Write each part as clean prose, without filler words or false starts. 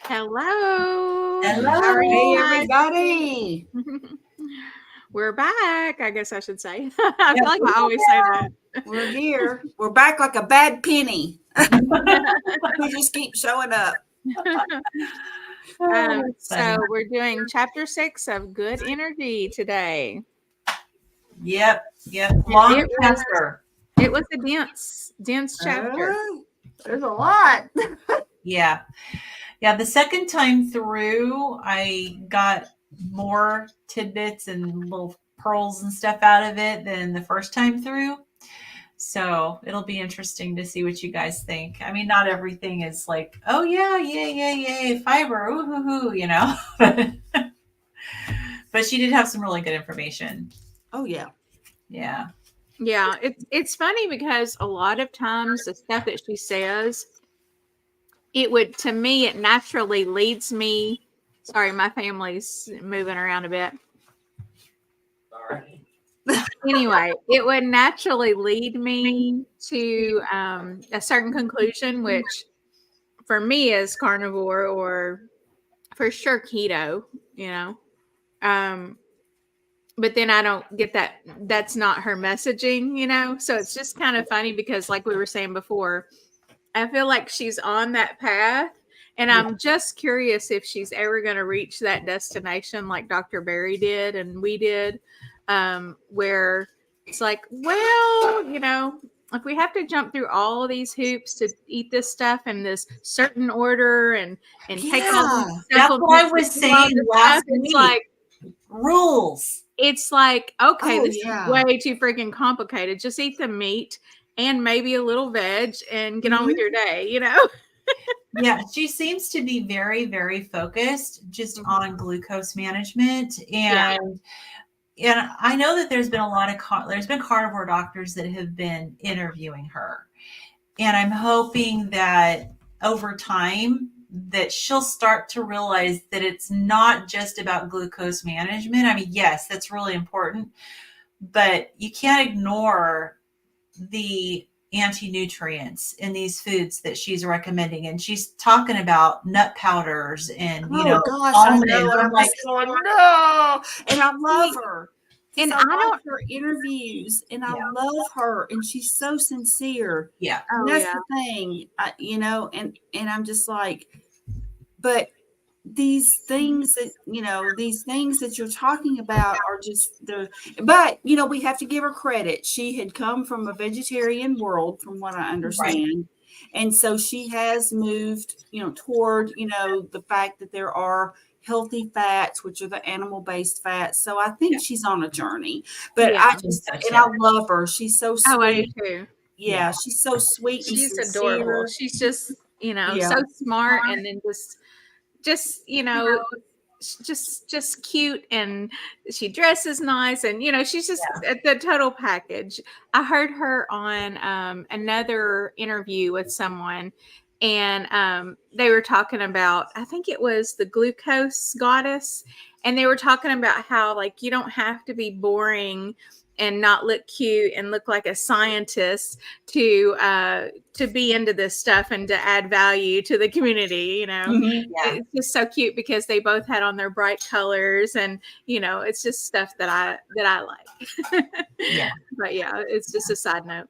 Hello. How are you Hello. Hey, guys? everybody. We're back, I guess I should say. I Yep, feel like I always say that. we're here. We're back like a bad penny. We just keep showing up. Oh, that's funny. So we're doing chapter 6 of Good Energy today. Yep. And Long chapter. it was a dense chapter. There's a lot. Yeah. The second time through, I got more tidbits and little pearls and stuff out of it than the first time through. So it'll be interesting to see what you guys think. I mean, not everything is like, oh yeah, yay, fiber, ooh, hoo, hoo, but she did have some really good information. Oh, yeah. Yeah. Yeah, it's funny because a lot of times the stuff that she says, to me, it naturally leads me. Sorry, my family's moving around a bit. Sorry. Anyway, it would naturally lead me to a certain conclusion, which for me is carnivore or for sure keto, you know. But then I don't get that. That's not her messaging, you know. So it's just kind of funny because, like we were saying before, I feel like she's on that path. And I'm just curious if she's ever going to reach that destination like Dr. Barry did and we did, where it's like, well, you know, if we have to jump through all of these hoops to eat this stuff in this certain order and take all these That's what I supplements was and do all saying this last stuff, it's week. like, Rules. it's like, okay, Oh, this yeah. is way too freaking complicated. Just eat the meat and maybe a little veg and get on with your day, you know? Yeah, she seems to be very, very focused just on glucose management. And I know that there's been a lot of there's been carnivore doctors that have been interviewing her. And I'm hoping that over time that she'll start to realize that it's not just about glucose management. I mean, yes, that's really important, but you can't ignore the anti-nutrients in these foods that she's recommending. And she's talking about nut powders and, Oh, gosh, I almonds. know. And I'm I'm like, just going, no. And I love her. And I I like don't. her interviews, and I Yeah. love her, and she's so sincere. yeah, And Oh, that's yeah. the thing, and I'm just like, but these things that you're talking about are just but we have to give her credit. She had come from a vegetarian world, from what I right. understand. And so she has moved, toward, the fact that there are healthy fats, which are the animal-based fats. So I think she's on a journey. But Yeah. I love her. She's so Oh, I do sweet. too. Yeah, she's so sweet and She's adorable. sincere. She's just, Yeah. so smart and then just, just cute, and she dresses nice, and she's just the total package. I heard her on another interview with someone, and they were talking about, I think it was the glucose goddess, and they were talking about how, like, you don't have to be boring and not look cute and look like a scientist to be into this stuff and to add value to the community. Mhm. Yeah. It's just so cute because they both had on their bright colors, and it's just stuff that I like. Yeah. But yeah, it's just a side note.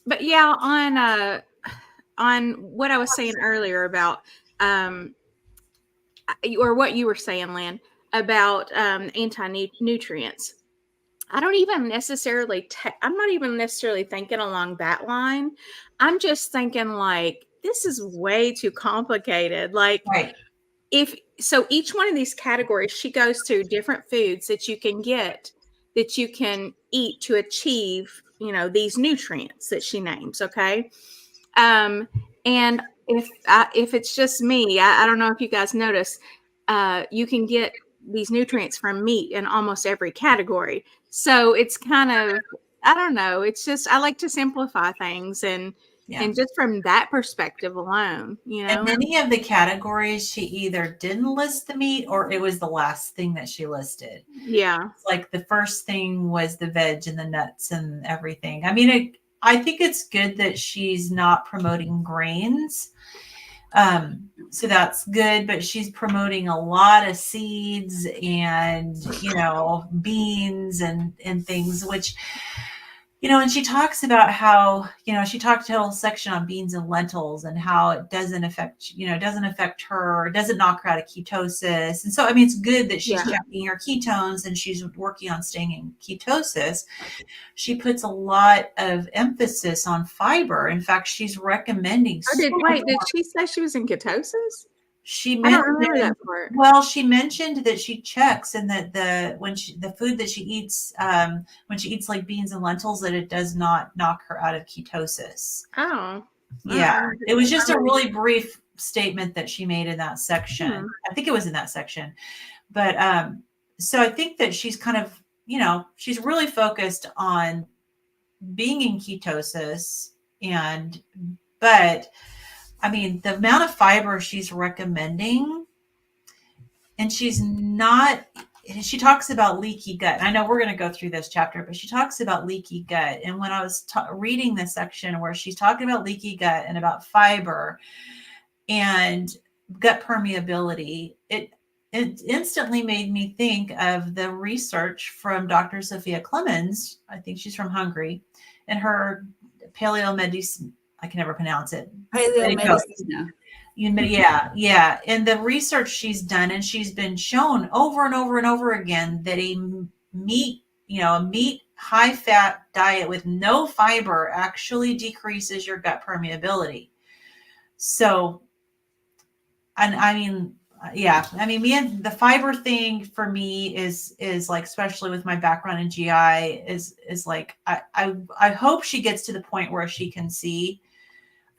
But yeah, on what I was saying earlier about or what you were saying, Lynn, about anti-nutrients. I don't even necessarily, I'm not even necessarily thinking along that line. I'm just thinking like, this is way too complicated. Like, Right. So each one of these categories, she goes through different foods that you can get, that you can eat to achieve, these nutrients that she names. Okay. And if it's just me, I don't know if you guys notice, you can get these nutrients from meat in almost every category. So it's kind of, I don't know. It's just, I like to simplify things, and just from that perspective alone, And many of the categories, she either didn't list the meat or it was the last thing that she listed. Yeah. Like the first thing was the veg and the nuts and everything. I mean, I think it's good that she's not promoting grains. So that's good, but she's promoting a lot of seeds and, beans and things, which, and she talks about how, she talked a whole section on beans and lentils and how it doesn't affect her, doesn't knock her out of ketosis. And so, I mean, it's good that she's checking her ketones and she's working on staying in ketosis. She puts a lot of emphasis on fiber. In fact, she's recommending. Did she say she was in ketosis? She I don't remember that part. Well, she mentioned that she checks and that the food that she eats, when she eats like beans and lentils, that it does not knock her out of ketosis. Oh, yeah. It was just a really brief statement that she made in that section. I think it was in that section. But so I think that she's kind of, she's really focused on being in ketosis but I mean, the amount of fiber she's recommending, and she talks about leaky gut. I know we're going to go through this chapter, but she talks about leaky gut. And when I was reading this section where she's talking about leaky gut and about fiber and gut permeability, it instantly made me think of the research from Dr. Sophia Clemens. I think she's from Hungary, and her paleomedicine. I can never pronounce it. Paleomedicine. Yeah. And the research she's done, and she's been shown over and over and over again that a meat high fat diet with no fiber actually decreases your gut permeability. So, and I mean, the fiber thing for me is like, especially with my background in GI, is like, I hope she gets to the point where she can see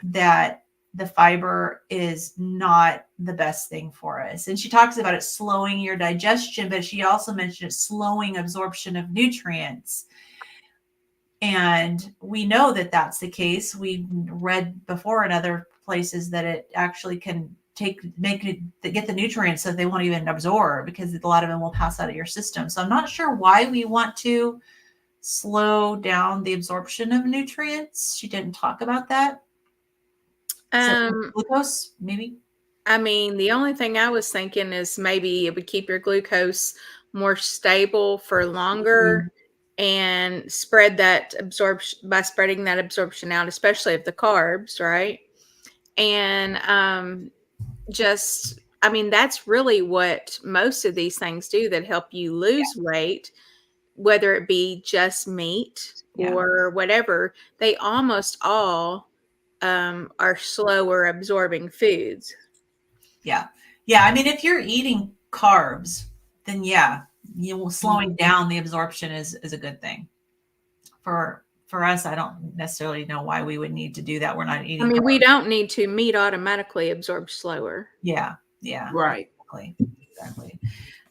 that the fiber is not the best thing for us. And she talks about it slowing your digestion, but she also mentioned it slowing absorption of nutrients. And we know that that's the case. We read before in other places that it actually can get the nutrients that they won't even absorb, because a lot of them will pass out of your system. So I'm not sure why we want to slow down the absorption of nutrients. She didn't talk about that. Glucose, maybe? I mean, the only thing I was thinking is maybe it would keep your glucose more stable for longer and spread that absorption by spreading that absorption out, especially of the carbs, right? And that's really what most of these things do that help you lose weight, whether it be just meat or whatever. They almost all are slower absorbing foods. Yeah. I mean, if you're eating carbs, then slowing down the absorption is a good thing. For us, I don't necessarily know why we would need to do that. We're not eating. I mean, we don't need to. Meat automatically absorbs slower. Yeah. Right. Exactly.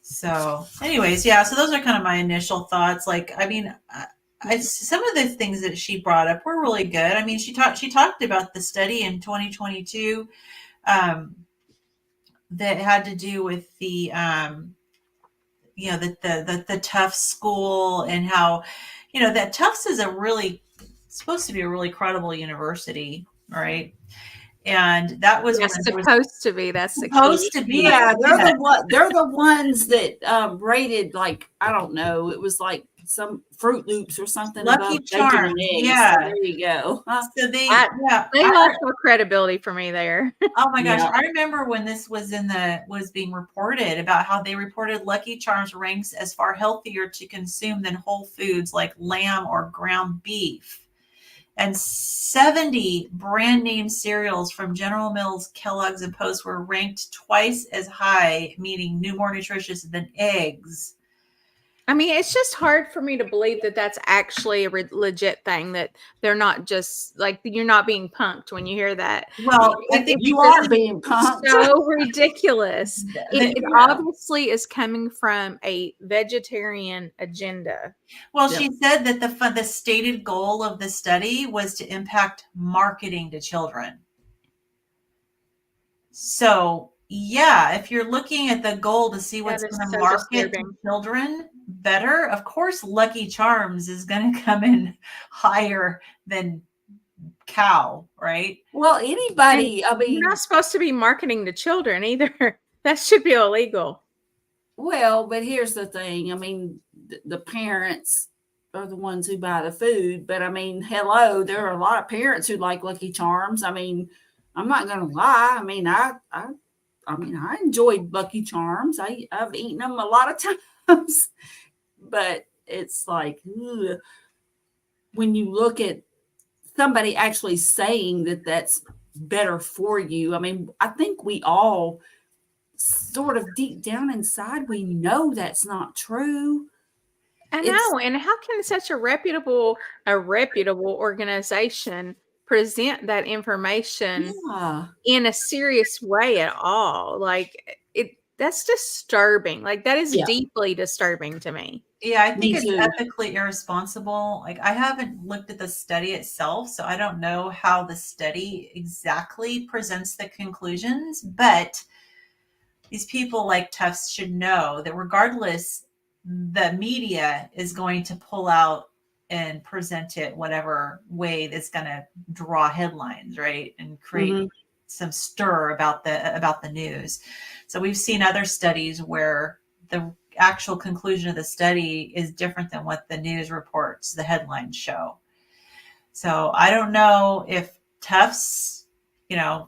So anyways, so those are kind of my initial thoughts. Like, I mean, some of the things that she brought up were really good. I mean, she talked about the study in 2022 that had to do with the the Tufts school, and how that Tufts is supposed to be a really credible university, right? And that was supposed to be. That's supposed to be. Yeah, they're the ones that rated, like, I don't know, it was like some Fruit Loops or something. Lucky Charms. Yeah, so there you go. So they lost more credibility for me there. Oh my gosh, I remember when this was being reported about how they reported Lucky Charms ranks as far healthier to consume than whole foods like lamb or ground beef. And 70 brand name cereals from General Mills, Kellogg's, and Post were ranked twice as high, meaning more nutritious than eggs. I mean, it's just hard for me to believe that that's actually a legit thing, that they're not just like, you're not being punked when you hear that. Well, I think you are being punked. So ridiculous. It obviously is coming from a vegetarian agenda. Well, she said that the stated goal of the study was to impact marketing to children. So, if you're looking at the goal to see what's going to market to children better, of course, Lucky Charms is going to come in higher than cow, right? Well, anybody, And I mean, you're not supposed to be marketing to children either. That should be illegal. well, but here's the thing. I mean, the parents are the ones who buy the food, but I mean, hello, there are a lot of parents who like Lucky Charms. I mean, I'm not going to lie. I mean, I enjoyed Lucky Charms. I've eaten them a lot of times, but it's like, ugh, when you look at somebody actually saying that that's better for you. I mean, I think we all sort of deep down inside, we know that's not true. I It's, know. And how can such a reputable organization present that information yeah, in a serious way at all? Like that's disturbing. Like that is yeah, deeply disturbing to me. Yeah, I think me it's too. ethically irresponsible. Like, I haven't looked at the study itself, so I don't know how the study exactly presents the conclusions, but these people like Tufts should know that regardless, the media is going to pull out and present it whatever way that's going to draw headlines, right? And create Hmm. some stir about the news. So we've seen other studies where the actual conclusion of the study is different than what the news reports, the headlines show. So I don't know if Tufts,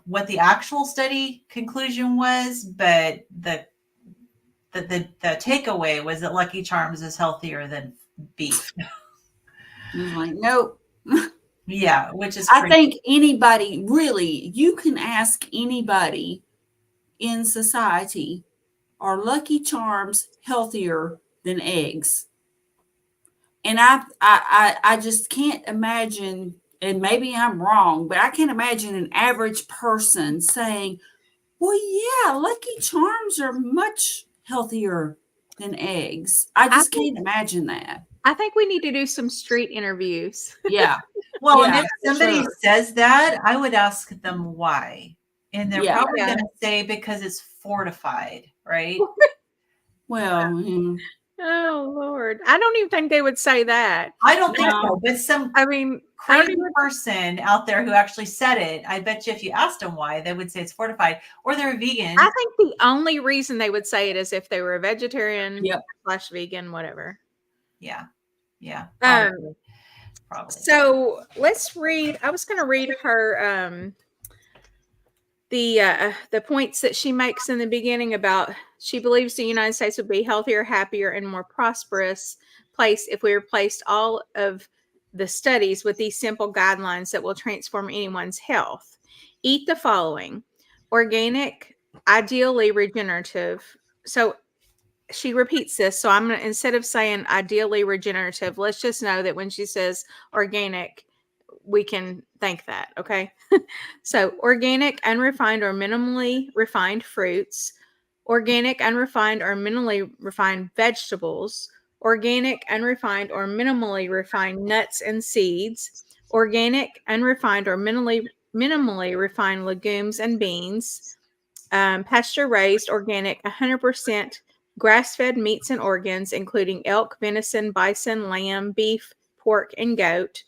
what the actual study conclusion was, but the takeaway was that Lucky Charms is healthier than beef. I'm like, nope. Yeah, which is I crazy. think anybody, really, you can ask anybody in society, are Lucky Charms healthier than eggs? And I just can't imagine, and maybe I'm wrong, but I can't imagine an average person saying, well, yeah, Lucky Charms are much healthier than eggs. I I just think can't imagine that. I think we need to do some street interviews. Yeah. Well, and Yeah, if for somebody sure. says that, I would ask them why. And they're Yeah. probably Yeah. going to say because it's fortified, right? Well, Oh Lord. I don't even think they would say that. I don't think no. so, but some I mean, I don't crazy even person out there who actually said it, I bet you if you asked them why, they would say it's fortified, or they're vegan. I think the only reason they would say it is if they were a vegetarian Yep. / vegan, whatever. Yeah, Um, probably. So let's read. I was going to read her the points that she makes in the beginning about she believes the United States would be healthier, happier, and more prosperous place if we replaced all of the studies with these simple guidelines that will transform anyone's health. Eat the following: organic, ideally regenerative. So she repeats this. So I'm going to, instead of saying ideally regenerative, let's just know that when she says organic, we can think that. Okay. So organic, unrefined, or minimally refined fruits, organic, unrefined, or minimally refined vegetables, organic, unrefined, or minimally refined nuts and seeds, organic, unrefined, or minimally refined legumes and beans, pasture raised, organic, 100% grass fed meats and organs, including elk, venison, bison, lamb, beef, pork, and goat.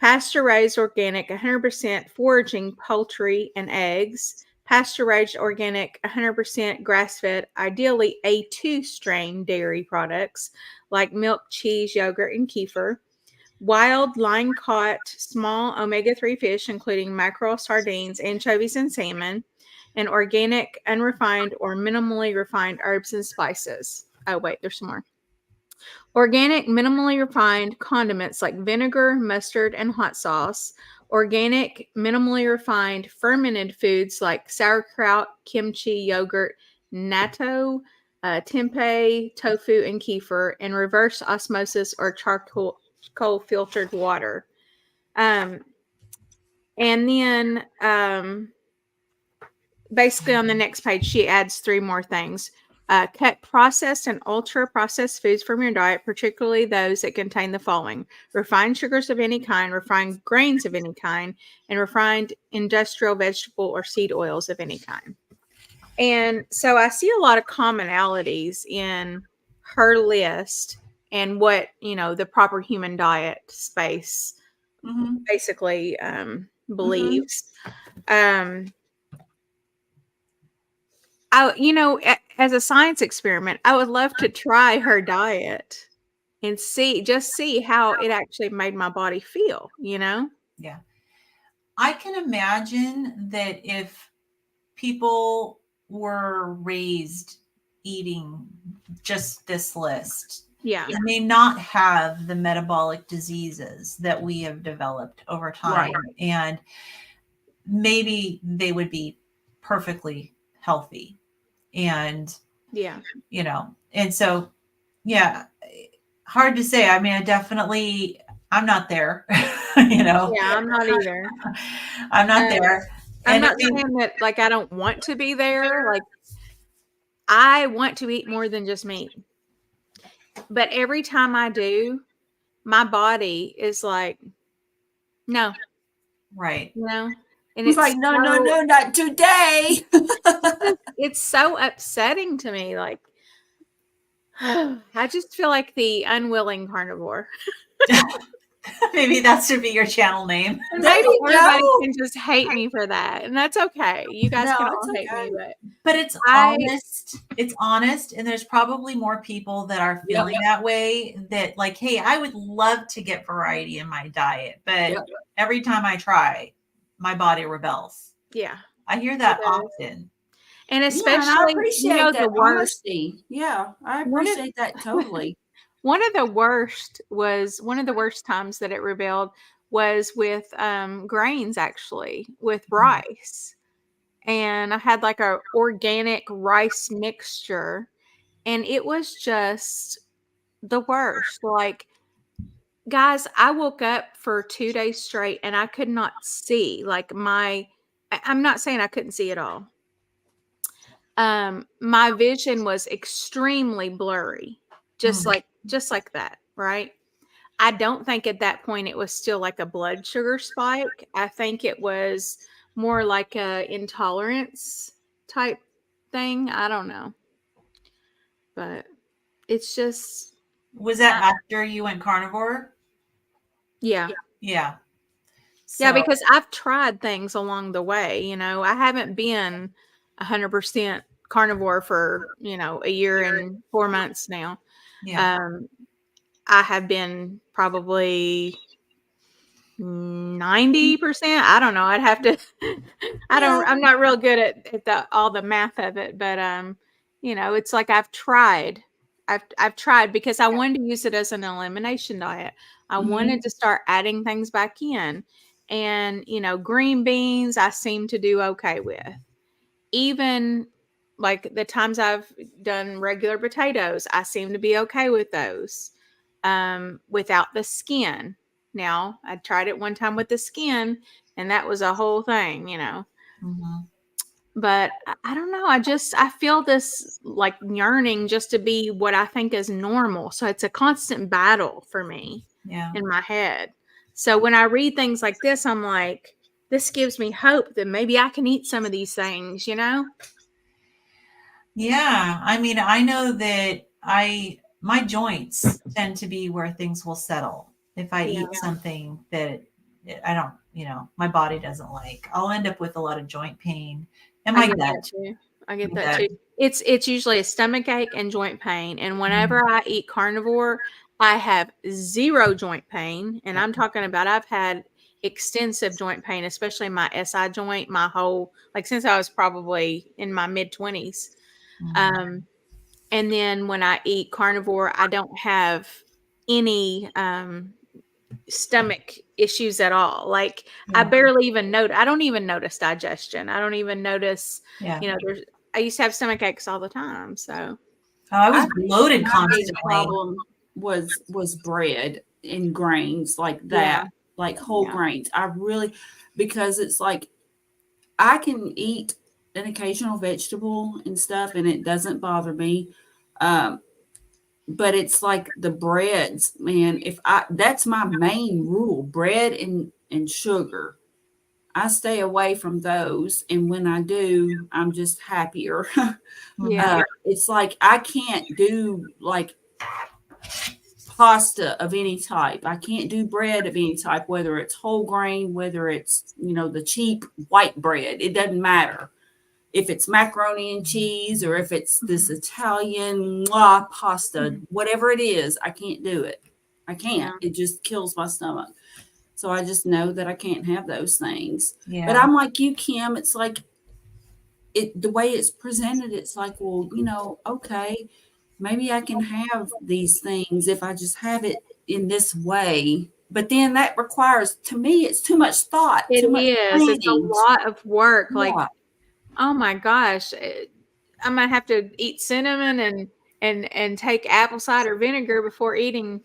Pasture raised organic, 100% foraging poultry and eggs. Pasture raised organic, 100% grass fed, ideally A2 strain dairy products like milk, cheese, yogurt, and kefir. Wild line caught small omega 3 fish, including mackerel, sardines, anchovies, and salmon. And organic, unrefined, or minimally refined herbs and spices. Oh, wait, there's some more. Organic, minimally refined condiments like vinegar, mustard, and hot sauce. Organic, minimally refined fermented foods like sauerkraut, kimchi, yogurt, natto, tempeh, tofu, and kefir, and reverse osmosis or charcoal filtered water. And then basically on the next page, she adds 3 more things. Cut processed and ultra processed foods from your diet, particularly those that contain the following: refined sugars of any kind, refined grains of any kind, and refined industrial vegetable or seed oils of any kind. And so I see a lot of commonalities in her list and what, the proper human diet space Mm-hmm. basically believes. As a science experiment, I would love to try her diet and see how it actually made my body feel, Yeah. I can imagine that if people were raised eating just this list, Yeah. they may not have the metabolic diseases that we have developed over time. Right. And maybe they would be perfectly healthy. And, Yeah. and so, yeah, hard to say. I mean, I'm not there, Yeah, I'm not either. I'm not there. I'm And not saying that like I don't want to be there. Like I want to eat more than just meat. But every time I do, my body is like, no, right. and It's like, no, not today. it's so upsetting to me. Like, I just feel like the unwilling carnivore. Maybe that should be your channel name. And There maybe you everybody go. can just hate me for that. And that's okay. You guys No, can all it's hate okay. me, But it's honest. It's honest. And there's probably more people that are feeling that way, that like, hey, I would love to get variety in my diet, but every time I try, my body rebels. yeah. I hear that often. And and I especially, appreciate that the worst. honesty. Yeah, I appreciate that totally. One of the worst times that it rebelled was with grains, actually, with rice. And I had like a organic rice mixture, and it was just the worst. Like, guys, I woke up for 2 days straight and I could not see. Like I'm not saying I couldn't see at all. My vision was extremely blurry, just like that, right? I don't think at that point it was still like a blood sugar spike. I think it was more like a intolerance type thing. I don't know. But it's just, Was that after you went carnivore? yeah. Yeah. Yeah, because I've tried things along the way, I haven't been 100% carnivore for, a year and 4 months now. Yeah. I have been probably 90%. I don't know. I'd have to I'm not real good at all the math of it, but it's like I've tried. I've tried because I wanted to use it as an elimination diet. I wanted to start adding things back in. And, green beans I seem to do okay with. Even like the times I've done regular potatoes, I seem to be okay with those. Without the skin. Now, I tried it one time with the skin, and that was a whole thing, But I don't know. I feel this like yearning just to be what I think is normal. So it's a constant battle for me in my head. So when I read things like this, I'm like, this gives me hope that maybe I can eat some of these things, Yeah. I mean, I know that my joints tend to be where things will settle. If I eat something that I don't, my body doesn't like, I'll end up with a lot of joint pain and my gut. I get that too. It's usually a stomach ache and joint pain. And whenever I eat carnivore, I have zero joint pain. And I'm talking about I've had extensive joint pain, especially my SI joint, my whole, like since I was probably in my mid-20s. And then when I eat carnivore, I don't have any stomach issues at all. Like I barely even notice. I don't even notice digestion. I don't even notice. I used to have stomach aches all the time. So I was bloated constantly. Problem was bread and grains like that, like whole grains. I really, because it's like I can eat an occasional vegetable and stuff, and it doesn't bother me. But it's like the breads, man. That's my main rule: bread and sugar. I stay away from those, and when I do, I'm just happier. It's like I can't do like pasta of any type. I can't do bread of any type, whether it's whole grain, whether it's, the cheap white bread. It doesn't matter. If it's macaroni and cheese or if it's this Italian pasta, whatever it is, I can't do it. I can't. It just kills my stomach. So I just know that I can't have those things. Yeah. But I'm like you, Kim. It's like the way it's presented. It's like, well, okay, maybe I can have these things if I just have it in this way. But then that requires, to me, it's too much thought. It too much is. It's a planning. lot of work. Yeah. Like, oh my gosh, I might have to eat cinnamon and take apple cider vinegar before eating.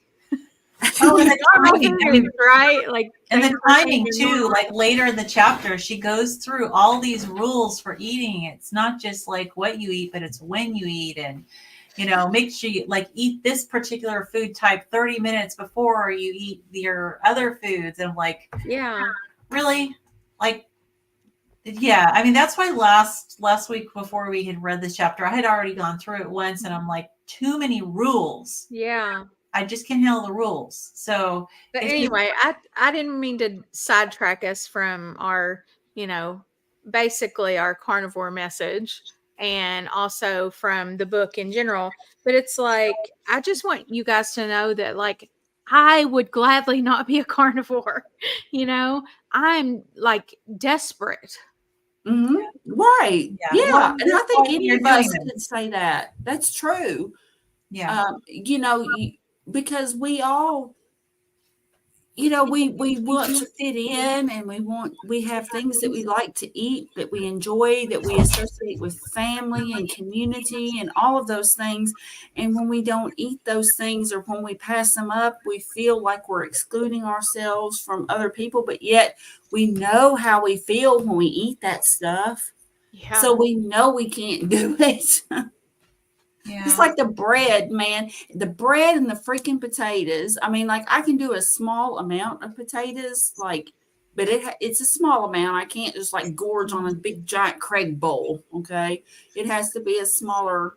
Oh, and the timing, right? Like, and the timing too. Like later in the chapter, she goes through all these rules for eating. It's not just like what you eat, but it's when you eat, and make sure you eat this particular food type 30 minutes before you eat your other foods. And I'm like, yeah, really, yeah. I mean, that's why last week before we had read this chapter, I had already gone through it once, and I'm like, too many rules. Yeah. I just can't handle the rules. So, but anyway, I didn't mean to sidetrack us from our, basically our carnivore message and also from the book in general. But it's like, I just want you guys to know that, like, I would gladly not be a carnivore. I'm like desperate. Mm-hmm. Right. Yeah. Well, and I think any of us could say that. That's true. Yeah. Because we all, we want to fit in, and we have things that we like to eat, that we enjoy, that we associate with family and community and all of those things. And when we don't eat those things, or when we pass them up, we feel like we're excluding ourselves from other people, but yet we know how we feel when we eat that stuff. Yeah. So we know we can't do it. Yeah. It's like the bread, man. The bread and the freaking potatoes. I mean, like, I can do a small amount of potatoes, but it's a small amount. I can't just gorge on a big giant Craig bowl. Okay, it has to be a smaller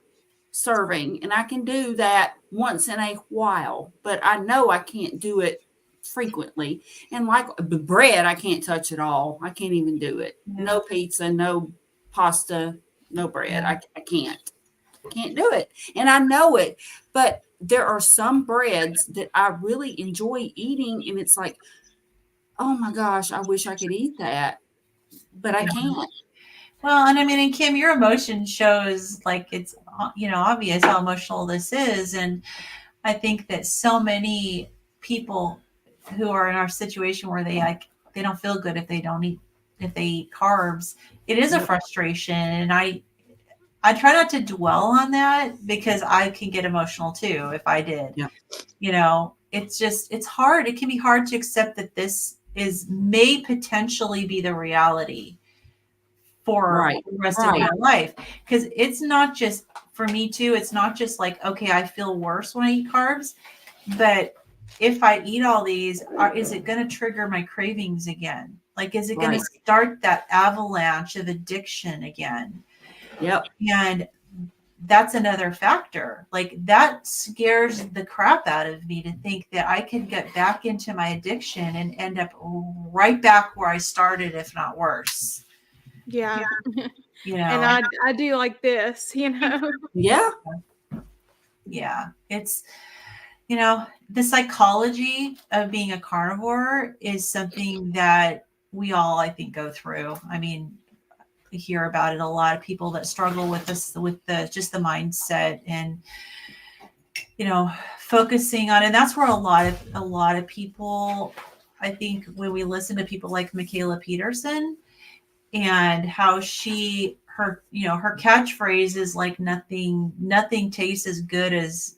serving, and I can do that once in a while. But I know I can't do it frequently. And like the bread, I can't touch at all. I can't even do it. Yeah. No pizza, no pasta, no bread. Yeah. I can't do it. And I know it, but there are some breads that I really enjoy eating, and it's like, oh my gosh, I wish I could eat that, but I can't. Well, and I mean, and Kim, your emotion shows it's, obvious how emotional this is. And I think that so many people who are in our situation where they don't feel good if they eat carbs, it is a frustration. And I try not to dwell on that, because I can get emotional too if I did. Yeah. It's hard. It can be hard to accept that this may potentially be the reality for the rest of my life. Because it's not just, for me too, it's not just okay, I feel worse when I eat carbs, but if I eat all these, is it going to trigger my cravings again? Is it going to start that avalanche of addiction again? Yep. And that's another factor. That scares the crap out of me, to think that I could get back into my addiction and end up right back where I started, if not worse. Yeah. And I do like this, Yeah. Yeah. It's, the psychology of being a carnivore is something that we all, I think, go through. I mean, we hear about it, a lot of people that struggle with this, with just the mindset, and focusing on, and that's where a lot of people, I think, when we listen to people like Michaela Peterson, and how her catchphrase is nothing tastes as good as,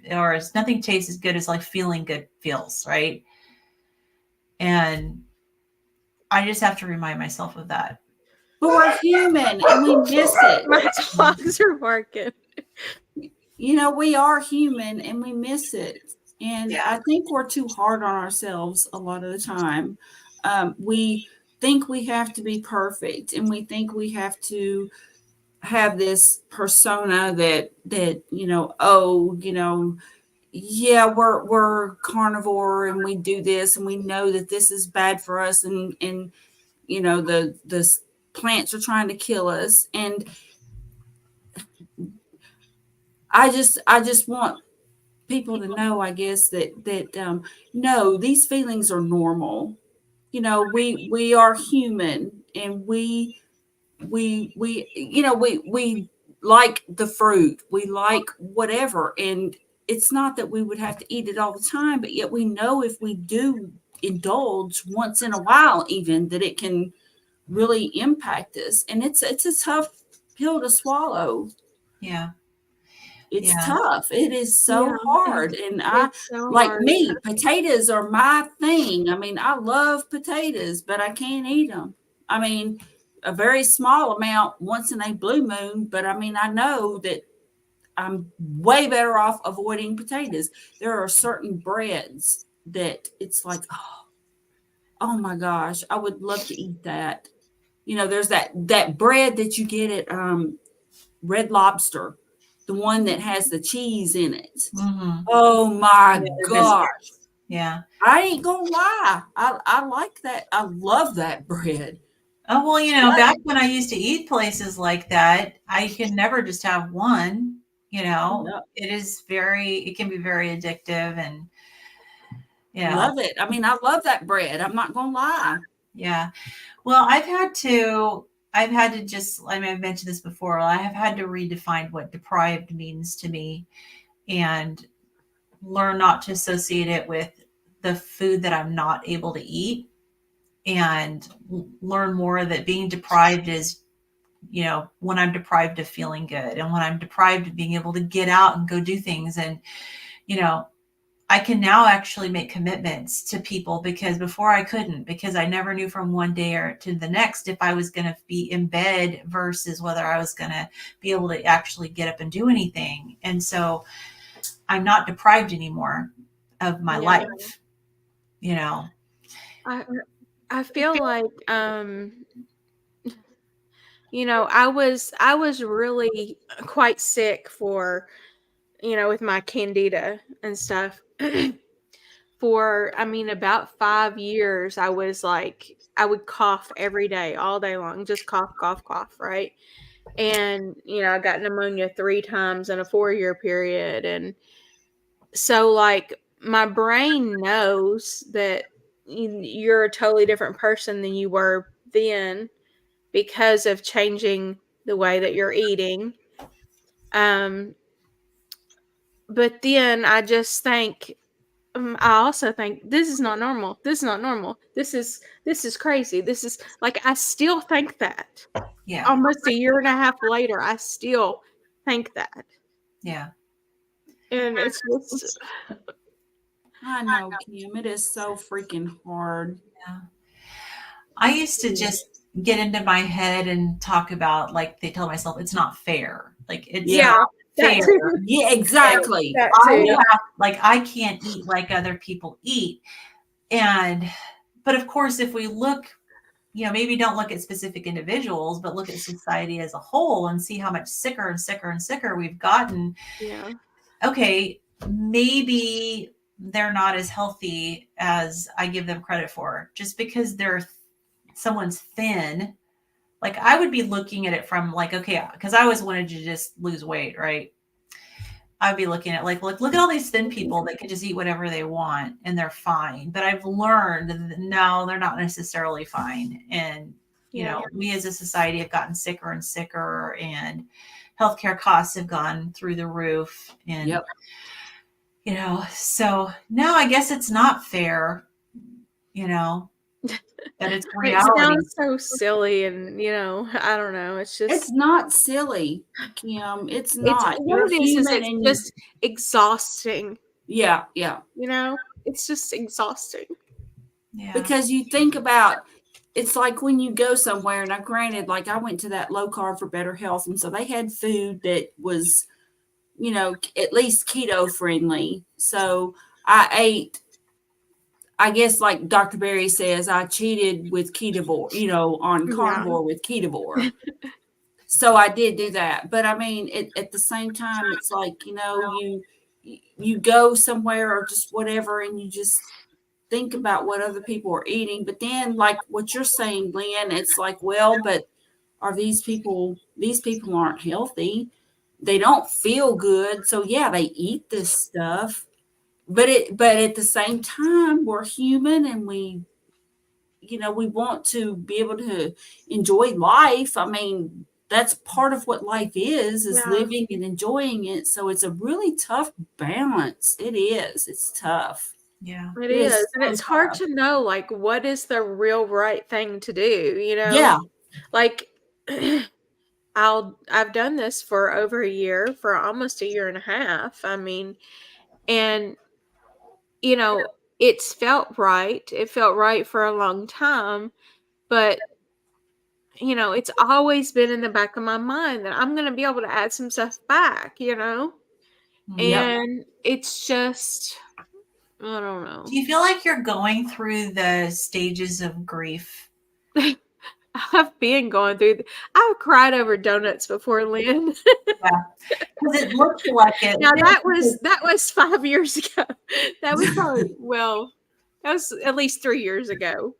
or nothing tastes as good as feeling good feels, right? And I just have to remind myself of that. But we're human, and we miss it. My dogs are barking. We are human, and we miss it. And I think we're too hard on ourselves a lot of the time. We think we have to be perfect, and we think we have to have this persona that yeah, we're carnivore and we do this and we know that this is bad for us, and you know the plants are trying to kill us, and I just want people to know, I guess, that no, these feelings are normal. You know, we are human, and we we like the fruit, we like whatever, and it's not that we would have to eat it all the time, but yet we know if we do indulge once in a while, even, that it can really impact us, and it's a tough pill to swallow. Yeah. It's Yeah. tough. It is Yeah, so hard. And it's so like hard. me, potatoes are my thing. I mean, I love potatoes, but I can't eat them. I mean, a very small amount once in a blue moon, but I mean, I know that I'm way better off avoiding potatoes. There are certain breads that it's like, oh my gosh, I would love to eat that. You know, there's that bread that you get at Red Lobster, the one that has the cheese in it. Mm-hmm. Oh my Yeah, gosh. Yeah. I ain't gonna lie. I like that. I love that bread. Oh, well, you know, back when I used to eat places like that, I could never just have one, you know. Yep. It can be very addictive, and, you know, Love it. I mean, I love that bread. I'm not gonna lie. yeah. Well, I've had to just, I mean, I've mentioned this before. I have had to redefine what deprived means to me, and learn not to associate it with the food that I'm not able to eat, and learn more that being deprived is, you know, when I'm deprived of feeling good, and when I'm deprived of being able to get out and go do things. And, you know, I can now actually make commitments to people, because before I couldn't, because I never knew from one day or to the next if I was going to be in bed versus whether I was going to be able to actually get up and do anything. And so I'm not deprived anymore of my Yeah. life, you know. I feel like you know, I was really quite sick for, you know, with my candida and stuff. For, I mean, about 5 years, I was like, I would cough every day, all day long, just cough, cough, cough, right? And, you know, I got pneumonia 3 times in a 4 year period. And so, like, my brain knows that you're a totally different person than you were then because of changing the way that you're eating. Um, but then I just think, I also think this is not normal. This is not normal. This is crazy. This is like, I still think that Yeah. almost a year and a half later. I still think that, Yeah. and it's just I know, Kim. It is so freaking hard. Yeah. I used to just get into my head and talk about, like, they tell myself it's not fair. Like, it's yeah, not that fair. too. Yeah, exactly. That I too. have, like, I can't eat like other people eat. But of course, if we look, you know, maybe don't look at specific individuals, but look at society as a whole and see how much sicker and sicker and sicker we've gotten. Yeah. Okay, maybe they're not as healthy as I give them credit for. Just because someone's thin, like, I would be looking at it from, like, okay, because I always wanted to just lose weight, right? I'd be looking at, like, look at all these thin people that can just eat whatever they want and they're fine. But I've learned that no, they're not necessarily fine. And, you Yeah. know, we as a society have gotten sicker and sicker, and healthcare costs have gone through the roof. And, Yep. you know, so no, I guess it's not fair, you know, but it's It reality. sounds so silly, and you know, I don't know. It's It's just not silly, Kim. It's it's not. what You're it is human, it's and just exhausting. yeah. You know, it's just exhausting. Yeah. Because you think about, it's like when you go somewhere. Now, granted, like I went to that Low Carb for Better Health, and so they had food that was, you know, at least keto friendly. So I ate, I guess, like Dr. Berry says, I cheated with ketovore, you know, on Yeah. carnivore with ketovore. So I did do that. But I mean, at the same time, it's like, you know, you go somewhere or just whatever, and you just think about what other people are eating. But then, like what you're saying, Lynn, it's like, well, but are these people aren't healthy. They don't feel good. So yeah, they eat this stuff. But at the same time, we're human, and we want to be able to enjoy life. I mean, that's part of what life is Yeah. living and enjoying it. So it's a really tough balance. It is. It's tough. Yeah. It is. And so it's hard tough. to know, like, what is the real right thing to do, Yeah. Like, I've done this for over a year, for almost a year and a half. I mean, and, it's felt right. It felt right for a long time, but, it's always been in the back of my mind that I'm going to be able to add some stuff back, Yep. and it's just, I don't know. Do you feel like you're going through the stages of grief? I've been going through. I've cried over donuts before, Lynn. Yeah, because it looks like it. Now that was 5 years ago. That was probably that was at least 3 years ago.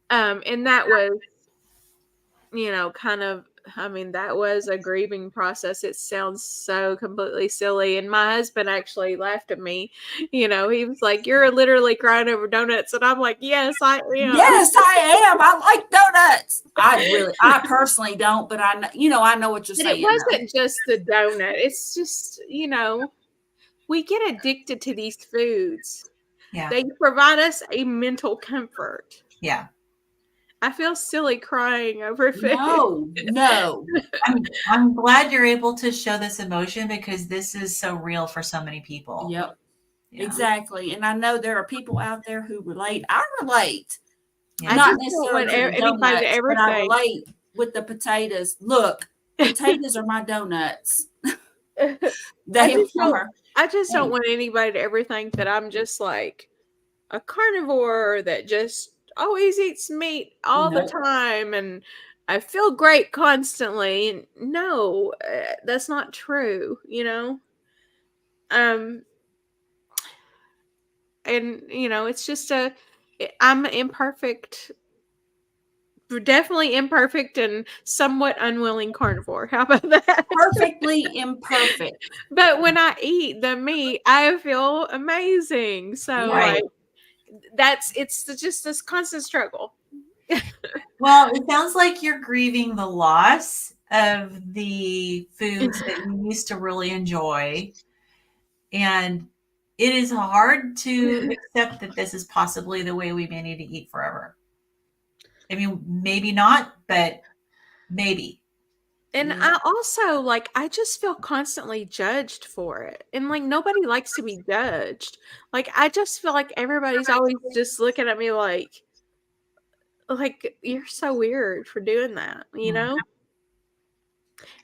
And that was, kind of. I mean, that was a grieving process. It sounds so completely silly. And my husband actually laughed at me. He was like, "You're literally crying over donuts." And I'm like, "Yes, I am." Yes, I am. I like donuts. I personally don't, but I know what you're But saying. it wasn't just the donut. It's just, we get addicted to these foods. Yeah. They provide us a mental comfort. Yeah. I feel silly crying over food. No. I'm glad you're able to show this emotion, because this is so real for so many people. Yep. Yeah. Exactly. And I know there are people out there who relate. I relate. I Not just don't want necessarily to the anybody to donuts, ever but I think. relate with the potatoes. Look, potatoes are my donuts. They are. I just don't want anybody to ever think that I'm just like a carnivore that just always eats meat all the time and I feel great constantly. No, that's not true, And it's just I'm imperfect, definitely imperfect and somewhat unwilling carnivore. How about that? Perfectly imperfect. But when I eat the meat, I feel amazing. So Right. it's just this constant struggle. Well, it sounds like you're grieving the loss of the foods that you used to really enjoy. And it is hard to accept that this is possibly the way we may need to eat forever. I mean, maybe not, but maybe. And I also I just feel constantly judged for it. And nobody likes to be judged. I just feel like everybody's always just looking at me like you're so weird for doing that,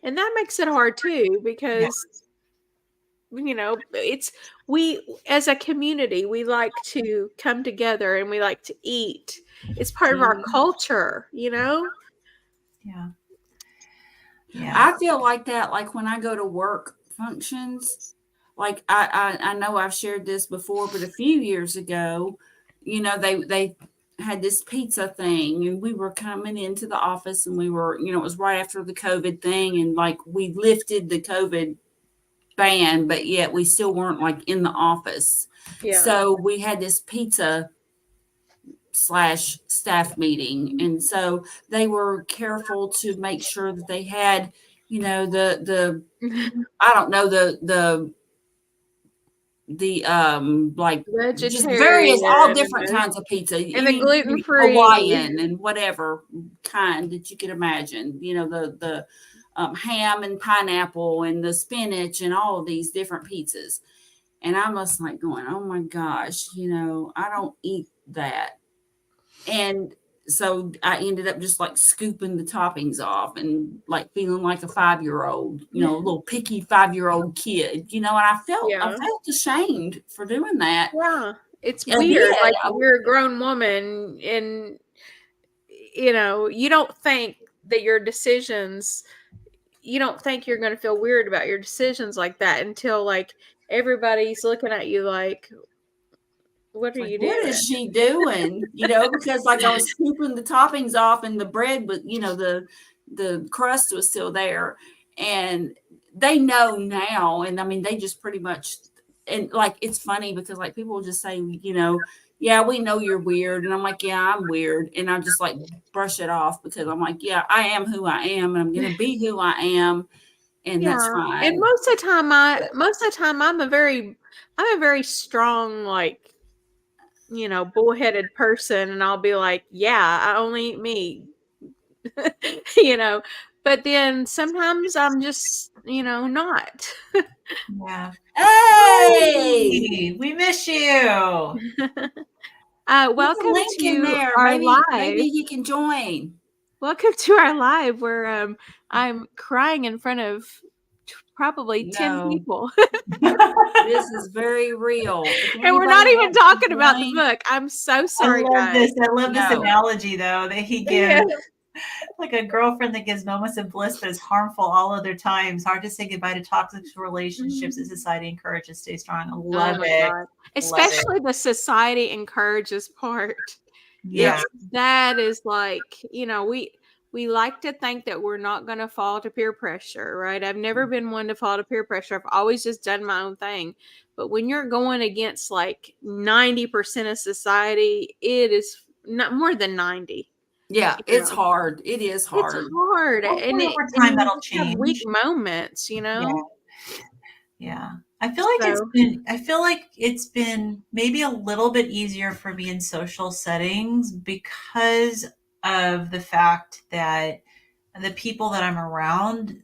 And that makes it hard too, because it's we as a community, we like to come together and we like to eat. It's part of our culture, Yeah. Yeah. I feel like that, like when I go to work functions, like I know I've shared this before, but a few years ago, they had this pizza thing, and we were coming into the office, and we were, it was right after the COVID thing, and we lifted the COVID ban, but yet we still weren't in the office. Yeah. So we had this pizza / staff meeting, and so they were careful to make sure that they had the I don't know, the just various, all different kinds of pizza, and the gluten-free, Hawaiian, and whatever kind that you could imagine, the ham and pineapple and the spinach and all of these different pizzas. And I was going, oh my gosh, I don't eat that. And so I ended up just scooping the toppings off and feeling like a 5-year-old, a little picky 5-year-old kid, and I felt ashamed for doing that. Yeah. It's weird. You're a grown woman, and you don't think that your decisions, you don't think you're going to feel weird about your decisions like that until everybody's looking at you like, what are Like, you what doing? is she doing? Because like I was scooping the toppings off and the bread was, the crust was still there. And they know now. And I mean, they just pretty much, and like, it's funny because like people will just say, yeah, we know you're weird. And I'm like, yeah, I'm weird. And I just like brush it off because I'm like, yeah, I am who I am. And I'm going to be who I am. And that's fine. And most of the time I'm a very strong, like, bullheaded person, and I'll be like, yeah, I only eat meat. But then sometimes I'm just, not. Yeah. Hey, we miss you. Welcome link in to there. our live. Maybe he can join. Welcome to our live where I'm crying in front of probably 10 people. This is very real. And we're not even talking about the book. I'm so sorry, guys. I love this analogy, though, that he gives. Like a girlfriend that gives moments of bliss but is harmful all other times. Hard to say goodbye to toxic relationships that society encourages. Stay strong. I love it. God. Especially the society encourages part. Yeah. That is like, we like to think that we're not going to fall to peer pressure, right? I've never been one to fall to peer pressure. I've always just done my own thing. But when you're going against like 90% of society, it is not more than 90. Yeah, it's hard. It is hard. It's hard. And over time, that'll change. Weak moments, Yeah. I feel like it's been maybe a little bit easier for me in social settings because of the fact that the people that I'm around,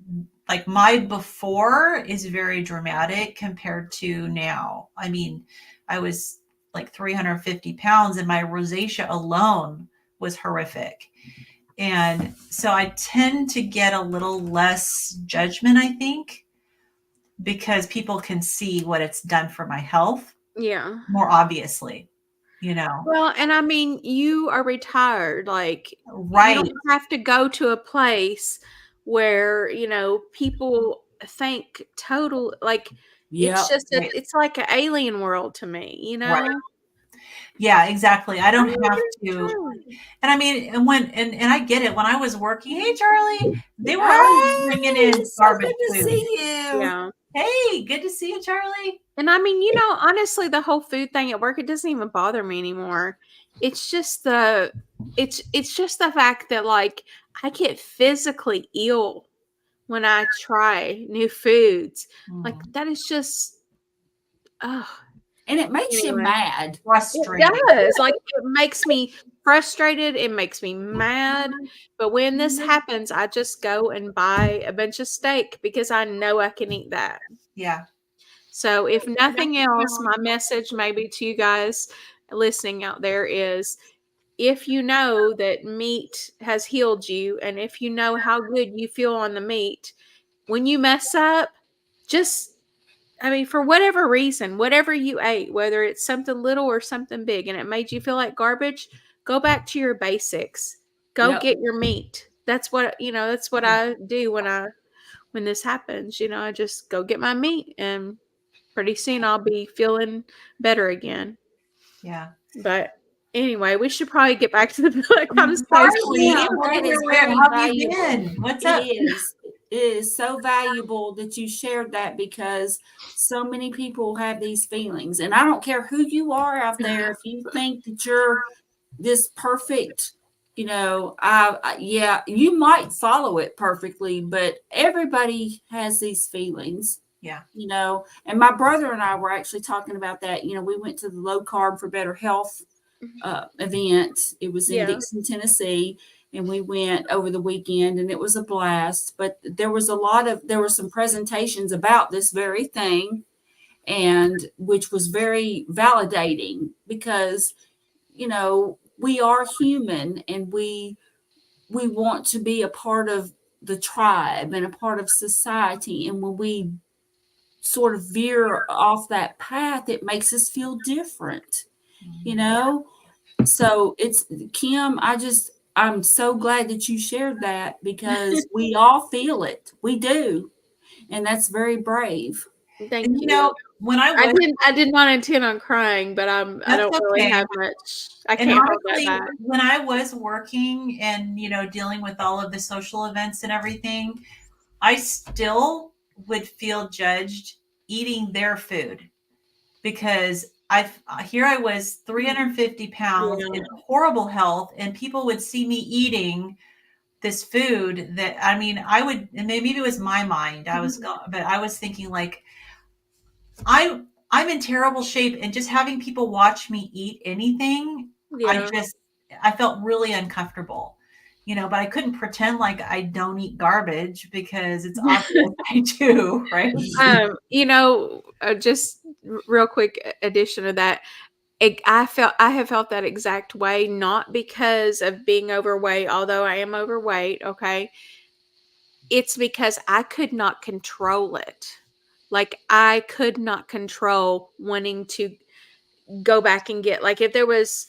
like my before is very dramatic compared to now. I mean, I was like 350 pounds and my rosacea alone was horrific. And so I tend to get a little less judgment, I think, because people can see what it's done for my health. Yeah. More obviously, Well, and I mean, you are retired. Like, right. You don't have to go to a place where, people think total, like, it's just, it's like an alien world to me, Right. Yeah, exactly. I don't have to. And I mean, and I get it. When I was working, hey, Charlie, they were always bringing in garbage food. Good to see you. Yeah. Hey, good to see you, Charlie. And I mean, honestly, the whole food thing at work, it doesn't even bother me anymore. It's just it's just the fact that like I get physically ill when I try new foods. Like that is just, and it makes you mad. Frustrated. It does. Like it makes me frustrated. It makes me mad. But when this happens, I just go and buy a bunch of steak because I know I can eat that. Yeah. So if nothing else, my message maybe to you guys listening out there is, if you know that meat has healed you, and if you know how good you feel on the meat, when you mess up, for whatever reason, whatever you ate, whether it's something little or something big, and it made you feel like garbage, go back to your basics. Go get your meat. That's what, I do when this happens. I just go get my meat, and pretty soon I'll be feeling better again. Yeah. But anyway, we should probably get back to the book. I'm so sorry. How have you been? What's up? It is so valuable that you shared that because so many people have these feelings. And I don't care who you are out there. If you think that you're this perfect, you might follow it perfectly, but everybody has these feelings. Yeah. And my brother and I were actually talking about that. We went to the Low Carb for Better Health event. It was in Dixon, Tennessee. And we went over the weekend and it was a blast, but there were some presentations about this very thing, and which was very validating because, we are human and we want to be a part of the tribe and a part of society. And when we sort of veer off that path, it makes us feel different, So it's Kim, I'm so glad that you shared that because we all feel it. We do. And that's very brave. Thank you. when I did not intend on crying, but I don't really okay. have much. I And can't hold that honestly, back. when I was working and, dealing with all of the social events and everything, I still would feel judged eating their food because here I was 350 pounds Yeah. in horrible health, and people would see me eating this food that, I mean, I would, and maybe it was my mind, but I was thinking like, I'm in terrible shape, and just having people watch me eat anything, Yeah. I felt really uncomfortable, but I couldn't pretend like I don't eat garbage because it's obvious I do, right? Just real quick addition to that. I have felt that exact way, not because of being overweight, although I am overweight. Okay. It's because I could not control it. Like I could not control wanting to go back and get, like, if there was,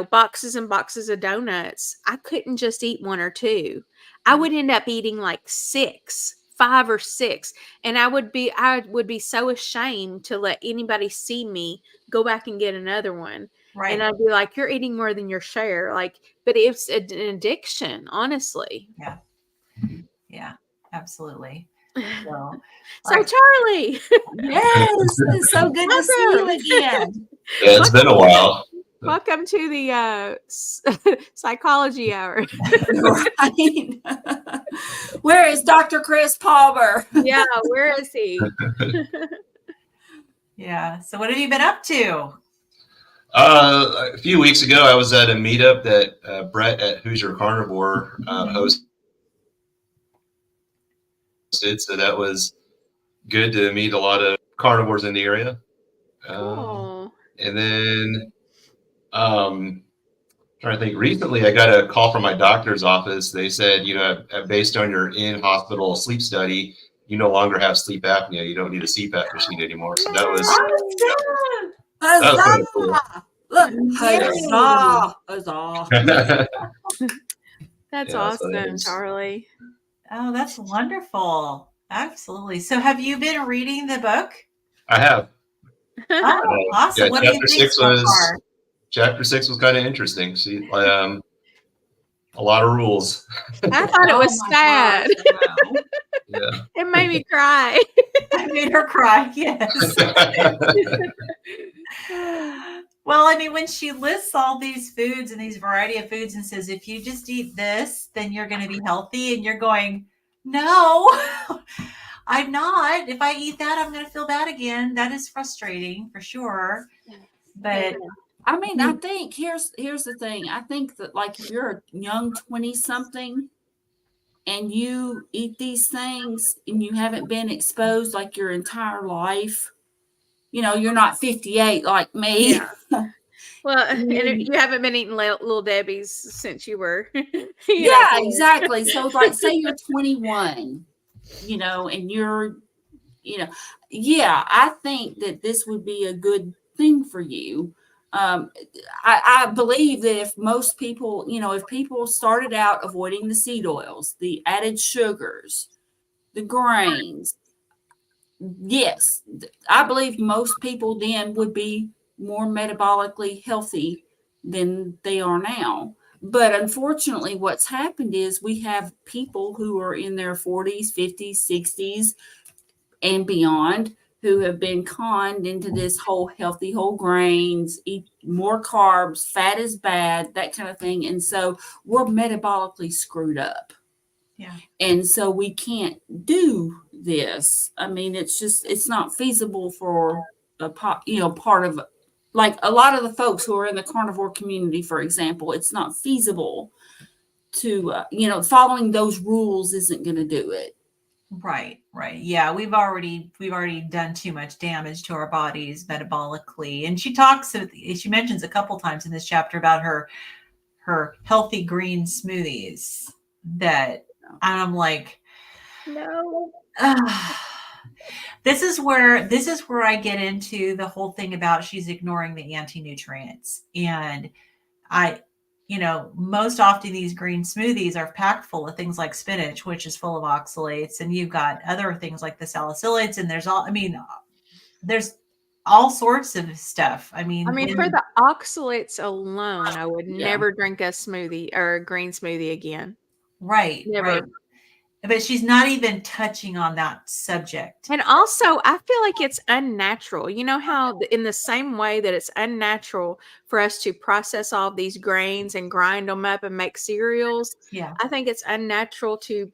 boxes and boxes of donuts, I couldn't just eat one or two. I would end up eating like 5 or 6, and I would be so ashamed to let anybody see me go back and get another one. Right. And I'd be like, you're eating more than your share. Like, but it's an addiction, honestly. Yeah. Yeah, absolutely. So, Charlie, Yes, it's so good to see you again. Yeah, it's been a while. welcome to the psychology hour. Right. Where is Dr. Chris Palmer? Yeah, where is he? yeah. So what have you been up to? A few weeks ago, I was at a meetup that Brett at Hoosier Carnivore hosted. So that was good to meet a lot of carnivores in the area. Cool. And then trying to think, recently I got a call from my doctor's office. They said, based on your in-hospital sleep study, you no longer have sleep apnea. You don't need a CPAP machine anymore. So that was kind of cool. Look, huzzah, huzzah. That's Yeah, awesome, Charlie. Oh, that's wonderful. Absolutely. So have you been reading the book? I have. Oh, awesome. Yeah, What do you think so far? Chapter 6 was kind of interesting. See, a lot of rules. I thought it was sad. Wow. Yeah. It made me cry. I made her cry. Yes. Well, I mean, when she lists all these foods and these variety of foods and says, if you just eat this, then you're going to be healthy. And you're going, no, I'm not. If I eat that, I'm going to feel bad again. That is frustrating for sure. But I mean, I think here's the thing. I think that, like, if you're a young 20-something and you eat these things and you haven't been exposed like your entire life, you're not 58 like me. Yeah. Well, and you haven't been eating Little Debbie's since you were. Yeah, exactly. So, like, say you're 21, and you're, yeah, I think that this would be a good thing for you. I believe that if most people, if people started out avoiding the seed oils, the added sugars, the grains, yes, I believe most people then would be more metabolically healthy than they are now. But unfortunately, what's happened is we have people who are in their 40s, 50s, 60s, and beyond who have been conned into this whole healthy whole grains, eat more carbs, fat is bad, that kind of thing. And so we're metabolically screwed up. yeah. And so we can't do this. I mean, it's not feasible for part of, like, a lot of the folks who are in the carnivore community, for example, it's not feasible to, following those rules isn't going to do it. Right. Yeah, we've already done too much damage to our bodies metabolically. And she mentions a couple times in this chapter about her healthy green smoothies that, and I'm like, No. This is where I get into the whole thing about she's ignoring the anti-nutrients. And most often these green smoothies are packed full of things like spinach, which is full of oxalates, and you've got other things like the salicylates, and there's all sorts of stuff. I mean, For the oxalates alone, I would Yeah. never drink a smoothie or a green smoothie again. right, Never. but she's not even touching on that subject. And also, I feel like it's unnatural. You know how, in the same way that it's unnatural for us to process all of these grains and grind them up and make cereals, Yeah. I think it's unnatural to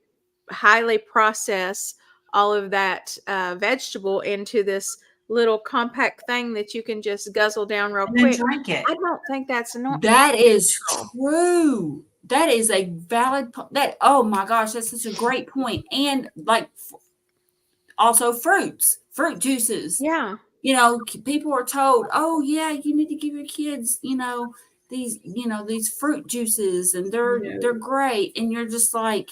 highly process all of that vegetable into this little compact thing that you can just guzzle down real And then quick. drink it. I don't think that's That is natural. true. That is a valid that. Oh my gosh, that's such a great point. And like also fruit juices. Yeah. You know, people are told, oh yeah, you need to give your kids, these fruit juices, and they're great. And you're just like,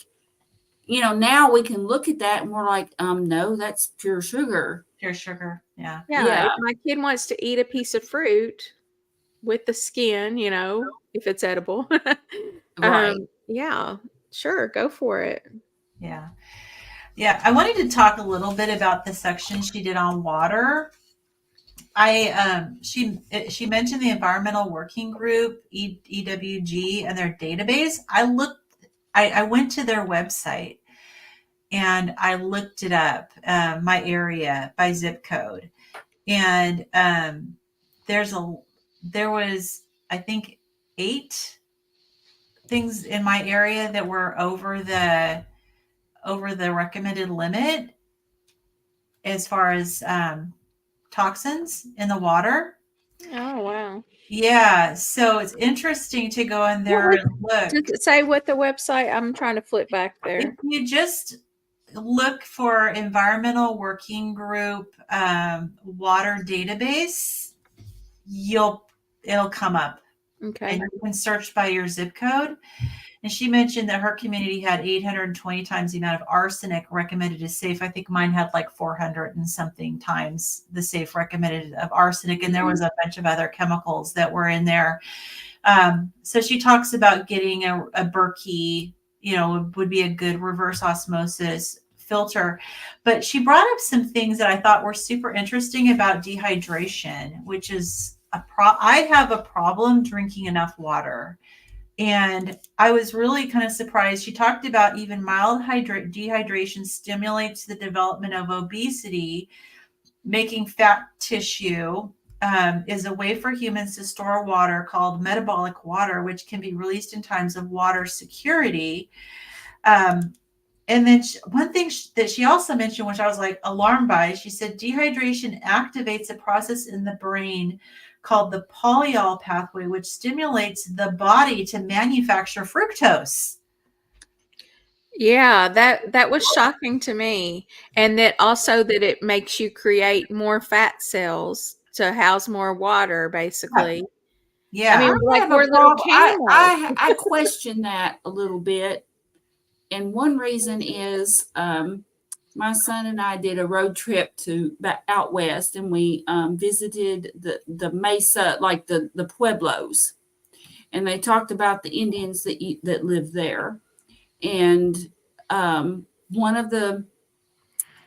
now we can look at that and we're like, no, that's pure sugar. Pure sugar. Yeah. Yeah. If my kid wants to eat a piece of fruit with the skin, if it's edible, Right. yeah, sure, go for it. Yeah. Yeah. I wanted to talk a little bit about the section she did on water. She mentioned the Environmental Working Group, EWG, and their database. I went to their website and I looked it up, my area by zip code. And there was, I think, 8 things in my area that were over the recommended limit as far as toxins in the water. Oh, wow. Yeah, so it's interesting to go in there and look. Does it say what the website? I'm trying to flip back If there. you just look for Environmental Working Group water database, it'll come up. Okay. And you can search by your zip code. And she mentioned that her community had 820 times the amount of arsenic recommended as safe. I think mine had like 400 and something times the safe recommended of arsenic. And there was a bunch of other chemicals that were in there. So she talks about getting a Berkey, would be a good reverse osmosis filter. But she brought up some things that I thought were super interesting about dehydration, which is I have a problem drinking enough water. And I was really kind of surprised. She talked about even mild dehydration stimulates the development of obesity, making fat tissue is a way for humans to store water called metabolic water, which can be released in times of water security. And then one thing that she also mentioned, which I was like alarmed by, she said dehydration activates a process in the brain called the polyol pathway, which stimulates the body to manufacture fructose. Yeah, that was shocking to me. And that also that it makes you create more fat cells to house more water, basically. Yeah. I mean, like we're little camels. I question that a little bit. And one reason is my son and I did a road trip out west, and we visited the mesa, like the pueblos, and they talked about the Indians that live there. And one of the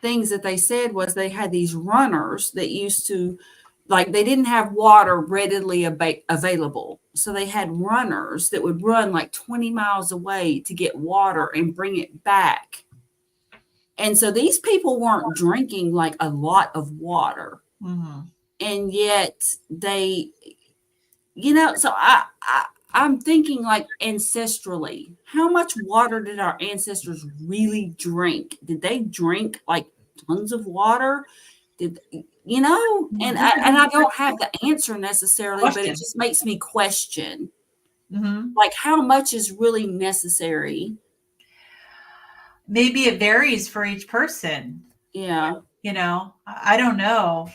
things that they said was they had these runners that used to, like, they didn't have water readily available. So they had runners that would run like 20 miles away to get water and bring it back. And so these people weren't drinking like a lot of water. Mm-hmm. And yet they, so I'm thinking like ancestrally, how much water did our ancestors really drink? Did they drink like tons of water? And I don't have the answer necessarily, but it just makes me question, like, how much is really necessary? Maybe it varies for each person. Yeah. I don't know.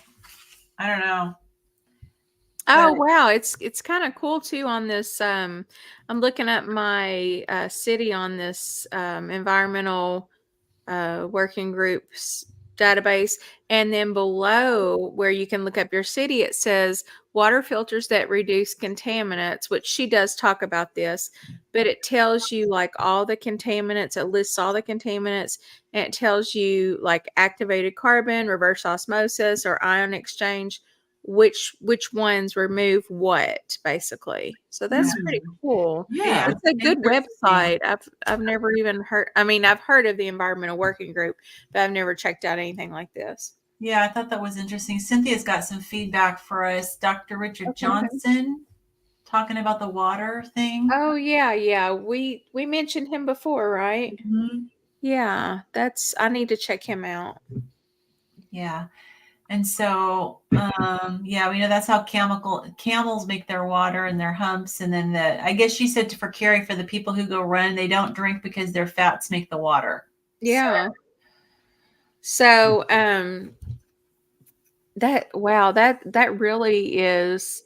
Oh, wow. It's kind of cool too on this. I'm looking at my city on this environmental working groups database. And then below where you can look up your city, it says water filters that reduce contaminants, which she does talk about this, but it tells you like all the contaminants. It lists all the contaminants, and it tells you like activated carbon, reverse osmosis, or ion exchange, which ones remove what, basically. So that's pretty cool. Yeah. It's a good Interesting. website. I've never even heard. I mean, I've heard of the Environmental Working Group, but I've never checked out anything like this. Yeah, I thought that was interesting. Cynthia's got some feedback for us. Dr. Richard Johnson talking about the water thing. Oh yeah. We mentioned him before, right? Mhm. Yeah, I need to check him out. Yeah. And so, yeah, we know that's how camels make their water and their humps. And then I guess she said for Carrie, for the people who go run, they don't drink because their fats make the water. Yeah. So, that really is,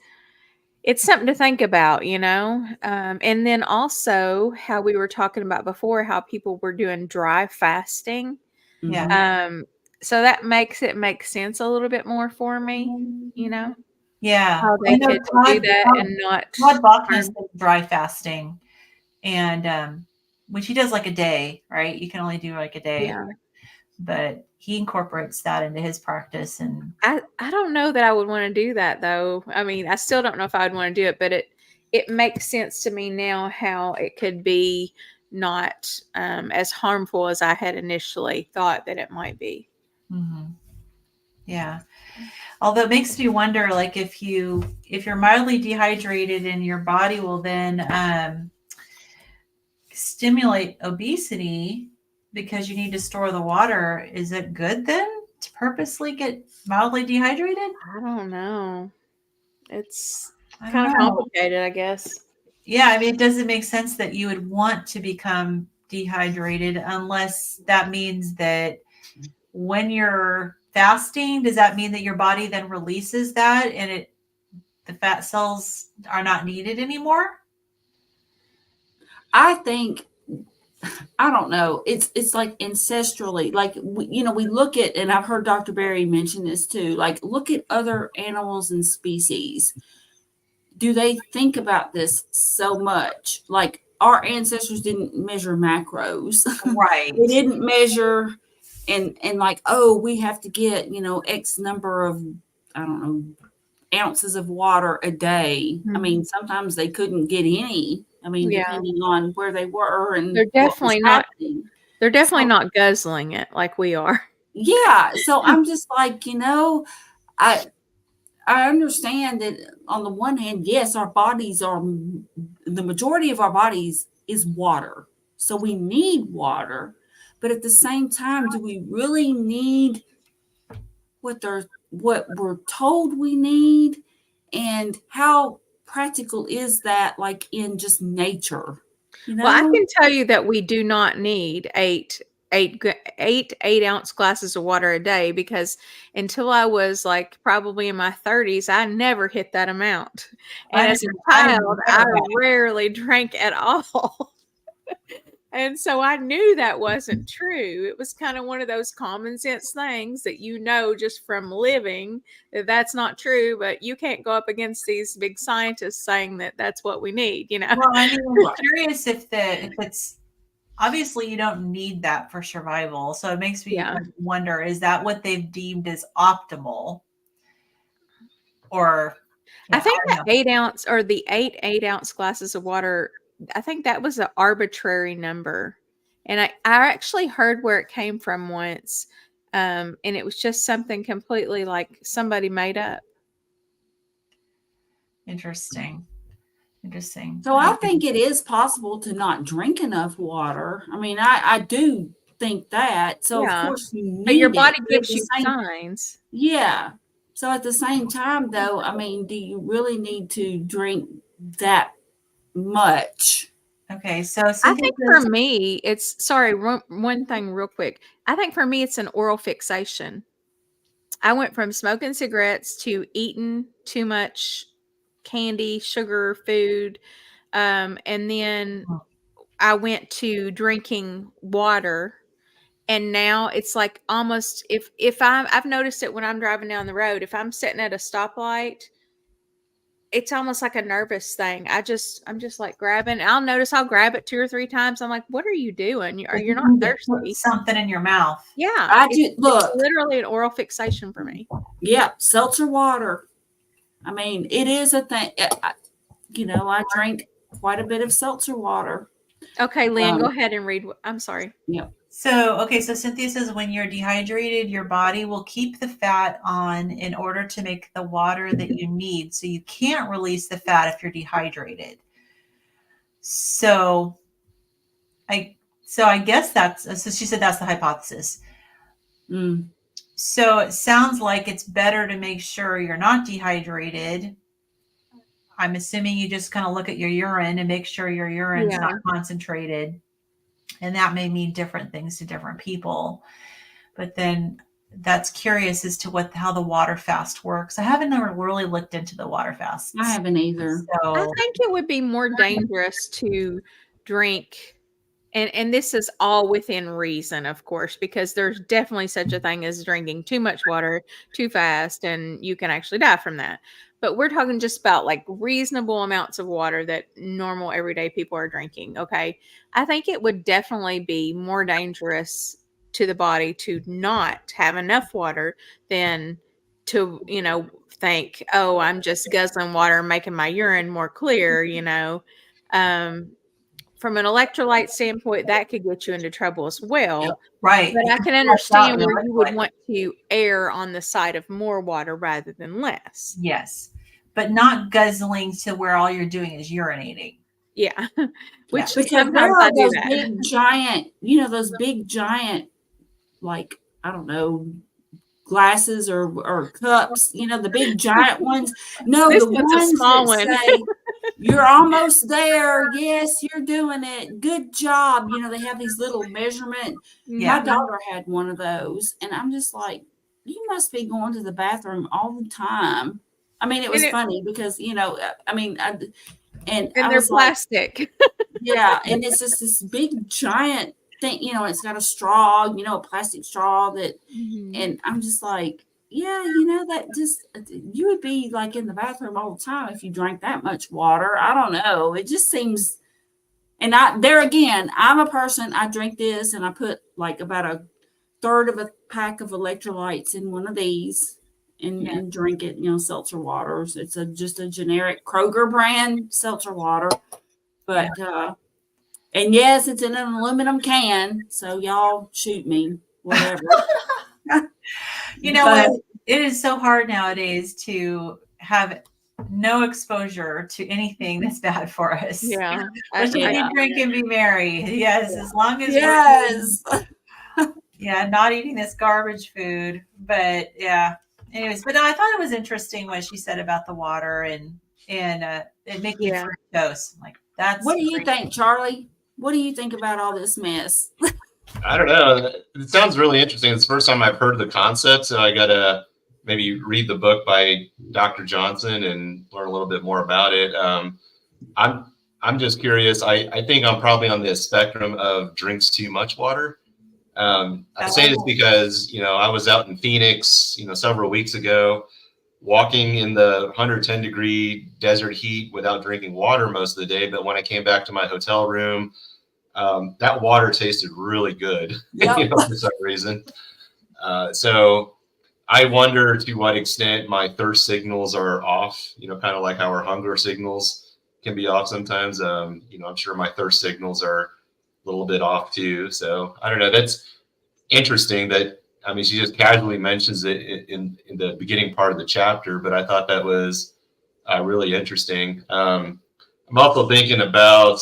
it's something to think about, and then also how we were talking about before, how people were doing dry fasting. Yeah. So that makes it make sense a little bit more for me, Yeah. how they could do that and not. Todd Bachman's dry fasting. And which he does like a day, right? You can only do like a day. Yeah. But he incorporates that into his practice. And I don't know that I would want to do that, though. I mean, I still don't know if I would want to do it, but it makes sense to me now how it could be not as harmful as I had initially thought that it might be. Yeah. Although it makes me wonder, like if you're mildly dehydrated and your body will then stimulate obesity because you need to store the water, is it good then to purposely get mildly dehydrated? I don't know. It's I kind of don't know. complicated, I guess. Yeah, I mean, it doesn't make sense that you would want to become dehydrated unless that means that when you're fasting, does that mean that your body then releases that and the fat cells are not needed anymore? I think, I don't know. It's like ancestrally, like we look at, and I've heard Dr. Berry mention this too. Like, look at other animals and species. Do they think about this so much? Like, our ancestors didn't measure macros, Right? They didn't measure and like, oh, we have to get X number of, I don't know, ounces of water a day. I mean, sometimes they couldn't get any. I mean, depending on where they were and they're definitely not. happening. They're definitely not guzzling it like we are. Yeah. So I'm just like, I understand that on the one hand, yes, our bodies are, the majority of our bodies is water. So we need water. But at the same time, do we really need what we're told we need? And how practical is that, like in just nature? Well, I can tell you that we do not need eight 8-ounce glasses of water a day, because until I was like probably in my 30s, I never hit that amount. And as a child, I rarely drank at all. And so I knew that wasn't true. It was kind of one of those common sense things that just from living that that's not true, but you can't go up against these big scientists saying that that's what we need, Well, I mean, I'm curious if it's obviously you don't need that for survival. So it makes me wonder, is that what they've deemed as optimal? Or I think the 8-ounce or the 8-ounce glasses of water, I think that was an arbitrary number. And I actually heard where it came from once. And it was just something completely like somebody made up. Interesting. So I think it is possible to not drink enough water. I mean, I do think that. So of course you need, but your body gives you signs. Yeah. So at the same time, though, I mean, do you really need to drink that much? Okay, so I think for me, it's one thing real quick. I think for me, it's an oral fixation. I went from smoking cigarettes to eating too much candy, sugar, food, and then I went to drinking water. And now it's like almost if I've noticed it when I'm driving down the road, if I'm sitting at a stoplight, it's almost like a nervous thing. I'm just like grabbing. I'll grab it 2 or 3 times. I'm like, what are you doing? You're not thirsty. Put something in your mouth. Yeah. I do. Look, it's literally an oral fixation for me. Yeah. Seltzer water. I mean, it is a thing. I drink quite a bit of seltzer water. Okay, Lynn, go ahead and read. I'm sorry. Yeah. So Cynthia says when you're dehydrated, your body will keep the fat on in order to make the water that you need. So you can't release the fat if you're dehydrated. So I guess so she said that's the hypothesis. Mm. So it sounds like it's better to make sure you're not dehydrated. I'm assuming you just kind of look at your urine and make sure your urine's not concentrated. And that may mean different things to different people. But then that's curious as to how the water fast works. I haven't never really looked into the water fasts. I haven't either. So I think it would be more dangerous to drink, and this is all within reason, of course, because there's definitely such a thing as drinking too much water too fast, and you can actually die from that. But we're talking just about like reasonable amounts of water that normal everyday people are drinking. Okay. I think it would definitely be more dangerous to the body to not have enough water than to, think, oh, I'm just guzzling water, making my urine more clear, from an electrolyte standpoint, that could get you into trouble as well. right. But I can understand where you would want to err on the side of more water rather than less. Yes. But not guzzling to where all you're doing is urinating. Yeah. Which Because sometimes there I are do those that. big giant, like, I don't know, glasses or cups, the big giant ones. No, This the one's a ones small that one. say, you're almost there. Yes, you're doing it. Good job. They have these little measurement. Yeah. My daughter had one of those, and I'm just like, you must be going to the bathroom all the time. I mean, it was funny because, and And I they're was like, plastic. yeah, and it's just this big giant thing, it's got a straw, a plastic straw that, and I'm just like, yeah, that just, you would be like in the bathroom all the time if you drank that much water. I don't know. It just seems, and there again, I'm a person, I drink this and I put like about a third of a pack of electrolytes in one of these and drink it, seltzer waters. It's just a generic Kroger brand seltzer water. But, and yes, it's in an aluminum can. So y'all shoot me, whatever. What? It is so hard nowadays to have no exposure to anything that's bad for us. Yeah. Let's just be drink and be merry. Yes. As long as not eating this garbage food. But anyways, but I thought it was interesting what she said about the water and it making fructose. Like that's what do you think, Charlie? What do you think about all this mess? I don't know. It sounds really interesting. It's the first time I've heard of the concept, so I gotta maybe read the book by Dr. Johnson and learn a little bit more about it. I'm just curious. I think I'm probably on the spectrum of drinks too much water. I say this because I was out in Phoenix, several weeks ago, walking in the 110 degree desert heat without drinking water most of the day. But when I came back to my hotel room, that water tasted really good for some reason. So I wonder to what extent my thirst signals are off, kind of like how our hunger signals can be off sometimes. I'm sure my thirst signals are a little bit off too. So I don't know. That's interesting that, she just casually mentions it in the beginning part of the chapter, but I thought that was really interesting. I'm also thinking about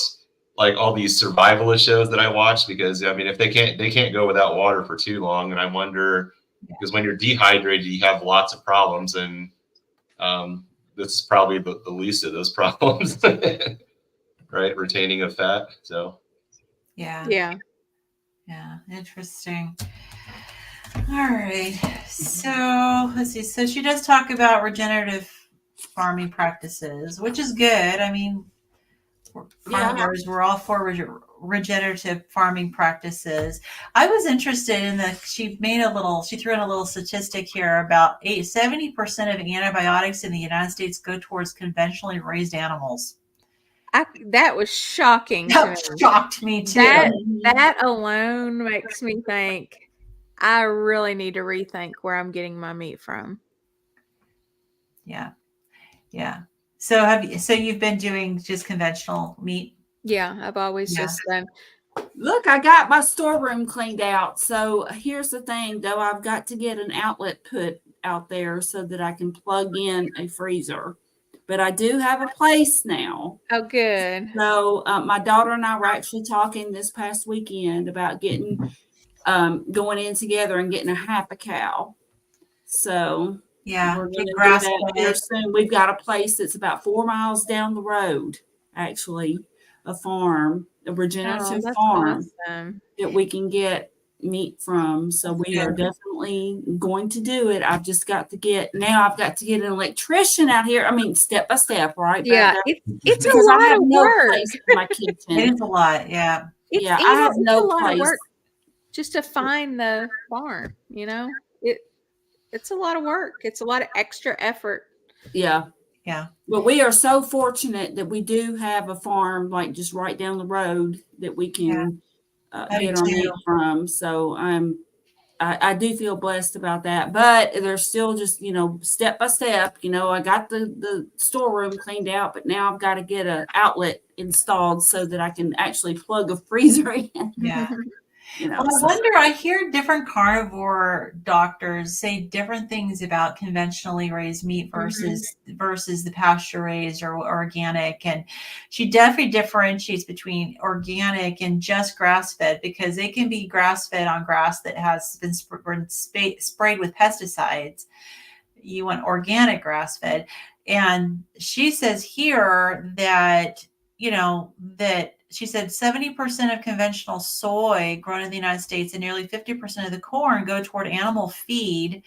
like all these survivalist shows that I watch because if they can't go without water for too long, and I wonder because when you're dehydrated, you have lots of problems, and this is probably the least of those problems, right? Retaining of fat. So yeah, interesting. All right, so let's see. So she does talk about regenerative farming practices, which is good. Carnivores, we're all for regenerative farming practices. I was interested in she threw in a little statistic here about 70% of antibiotics in the United States go towards conventionally raised animals. That was shocking. That shocked me too. That alone makes me think I really need to rethink where I'm getting my meat from. Yeah. Yeah. So you've been doing just conventional meat? Yeah, I've always just done. Look, I got my storeroom cleaned out. So here's the thing, though. I've got to get an outlet put out there so that I can plug in a freezer. But I do have a place now. Oh, good. So my daughter and I were actually talking this past weekend about getting going in together and getting a half a cow. So Yeah, we're going get to do grass that fed. here soon. We've got a place that's about 4 miles down the road, actually, a farm, a Oh, regenerative that's farm awesome. that we can get meat from. So That's we are good. definitely going to do it. I've got to get an electrician out here. I mean, step by step, right? Yeah, Back it's a because I lot have of no work. place in my kitchen. It is a lot. Yeah. Yeah, I have It's a no lot of place. work just to find the farm, it's a lot of work. It's a lot of extra effort. Yeah. Yeah. But we are so fortunate that we do have a farm like just right down the road that we can get our meat from. So I do feel blessed about that, but there's still just, step by step, I got the storeroom cleaned out, but now I've got to get an outlet installed so that I can actually plug a freezer in. Yeah. Well, So. I wonder, I hear different carnivore doctors say different things about conventionally raised meat versus the pasture raised or organic. And she definitely differentiates between organic and just grass fed, because they can be grass fed on grass that has been sprayed with pesticides. You want organic grass fed. And she says here that, that she said 70% of conventional soy grown in the United States and nearly 50% of the corn go toward animal feed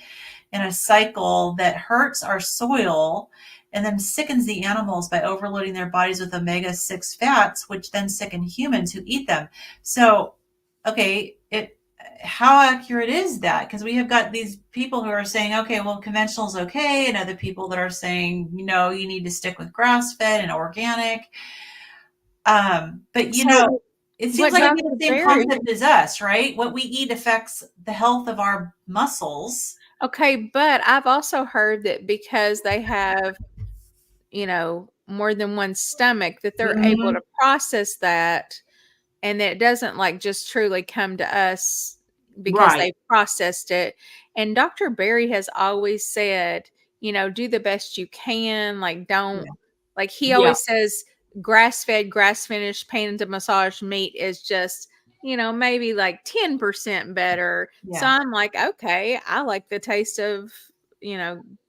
in a cycle that hurts our soil and then sickens the animals by overloading their bodies with omega-6 fats, which then sicken humans who eat them. So, okay, how accurate is that? Because we have got these people who are saying, okay, well, conventional is okay, and other people that are saying, you need to stick with grass-fed and organic. But it seems like it's the same concept as us, right? What we eat affects the health of our muscles. Okay, but I've also heard that because they have, more than one stomach, that they're able to process that, and that it doesn't like just truly come to us because they processed it. And Dr. Berry has always said, do the best you can. Like, don't, like he always says, grass-fed, grass-finished, painted massage meat is just, maybe like 10% better. Yeah. So I'm like, okay, I like the taste of,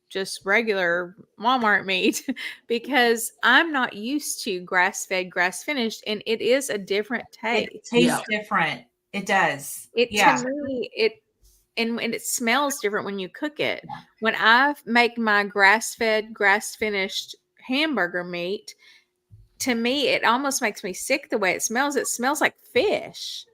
just regular Walmart meat because I'm not used to grass-fed, grass-finished, and it is a different taste. It tastes different. It does. To me, and it smells different when you cook it. Yeah. When I make my grass-fed, grass-finished hamburger meat, to me, it almost makes me sick the way it smells. It smells like fish.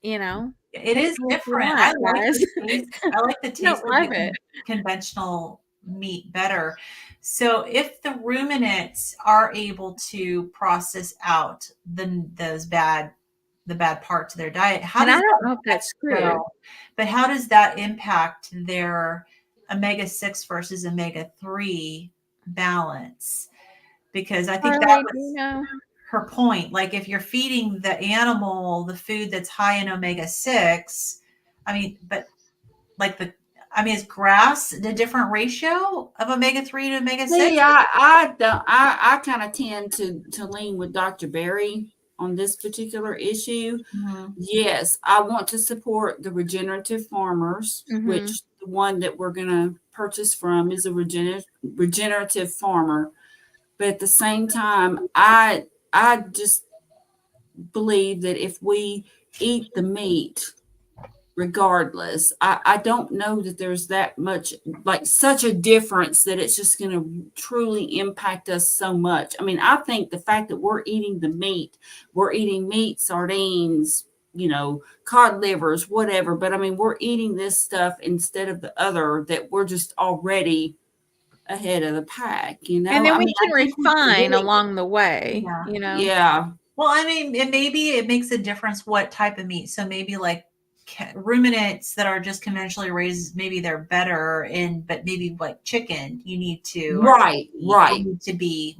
It is different. I like the taste of the conventional meat better. So if the ruminants are able to process out the bad parts of their diet, I don't know if that's true, but how does that impact their omega-6 versus omega-3 balance? Because I think that was her point. Like, if you're feeding the animal the food that's high in omega-6, is grass a different ratio of omega-3 to omega-6? See, I kind of tend to lean with Dr. Berry on this particular issue. Mm-hmm. Yes, I want to support the regenerative farmers, which the one that we're going to purchase from is a regenerative farmer. But at the same time, I just believe that if we eat the meat regardless, I don't know that there's that much, like such a difference that it's just going to truly impact us so much. I mean, I think the fact that we're eating meat, sardines, cod livers, whatever. But I mean, we're eating this stuff instead of the other that we're just already ahead of the pack, And then we can refine along the way, Yeah. Well, and maybe it makes a difference what type of meat. So maybe like ruminants that are just conventionally raised, maybe they're better but maybe like chicken, you need to be,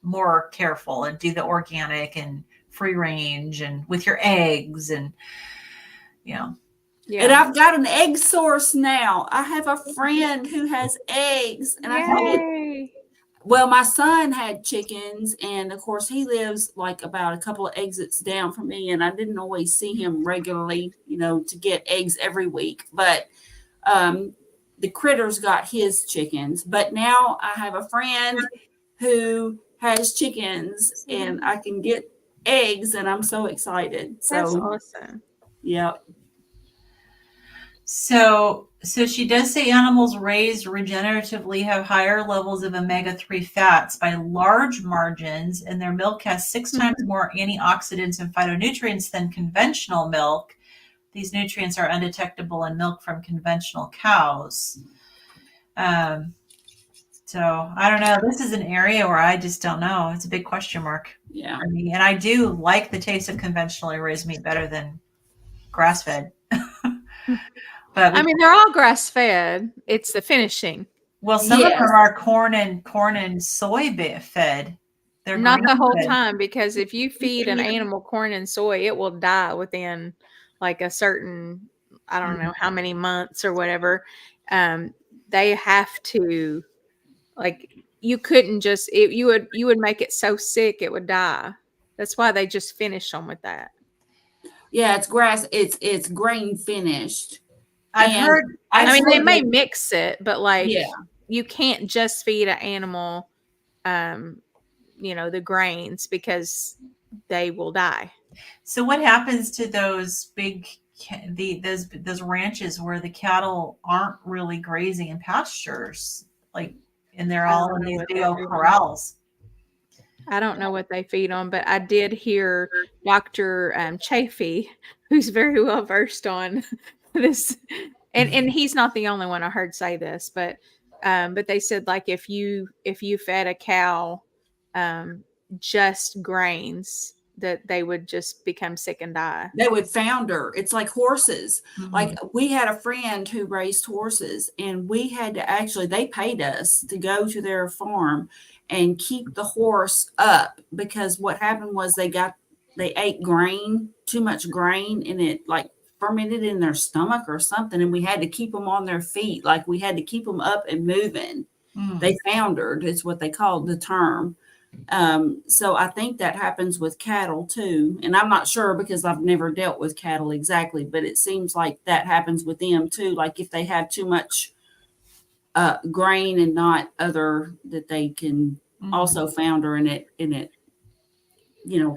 more careful and do the organic and free range and with your eggs and, And I've got an egg source now. I have a friend who has eggs, and well, my son had chickens, and of course he lives like about a couple of exits down from me, and I didn't always see him regularly, to get eggs every week. But the critters got his chickens. But now I have a friend who has chickens, and I can get eggs, and I'm so excited. That's awesome. Yeah. So she does say animals raised regeneratively have higher levels of omega-3 fats by large margins, and their milk has 6 times more antioxidants and phytonutrients than conventional milk. These nutrients are undetectable in milk from conventional cows. So I don't know. This is an area where I just don't know. It's a big question mark. Yeah. For me. And I do like the taste of conventionally raised meat better than grass-fed. But they're all grass fed. It's the finishing. Well, some of them are corn and soy fed. They're not the whole time, because if you feed an animal corn and soy, it will die within like a certain, I don't know how many months or whatever. They have to, like, you couldn't just, you would make it so sick it would die. That's why they just finish them with that. Yeah, it's grass. It's grain finished. I've heard. They may mix it, but you can't just feed an animal, the grains, because they will die. So what happens to those big, those ranches where the cattle aren't really grazing in pastures, and they're all in these big old corrals? I don't know what they feed on, but I did hear Dr. Chafee, who's very well versed on this, and he's not the only one I heard say this, but they said, like, if you fed a cow just grains, that they would just become sick and die. They would founder. It's like horses. Like, we had a friend who raised horses, and we had to they paid us to go to their farm and keep the horse up, because what happened was they ate grain, too much grain, and it like fermented in their stomach or something, and we had to keep them on their feet. Like, we had to keep them up and moving. They foundered, is what they called the term. So I think that happens with cattle too. And I'm not sure, because I've never dealt with cattle exactly, but it seems like that happens with them too. Like, if they have too much grain and not other, that they can also founder, and it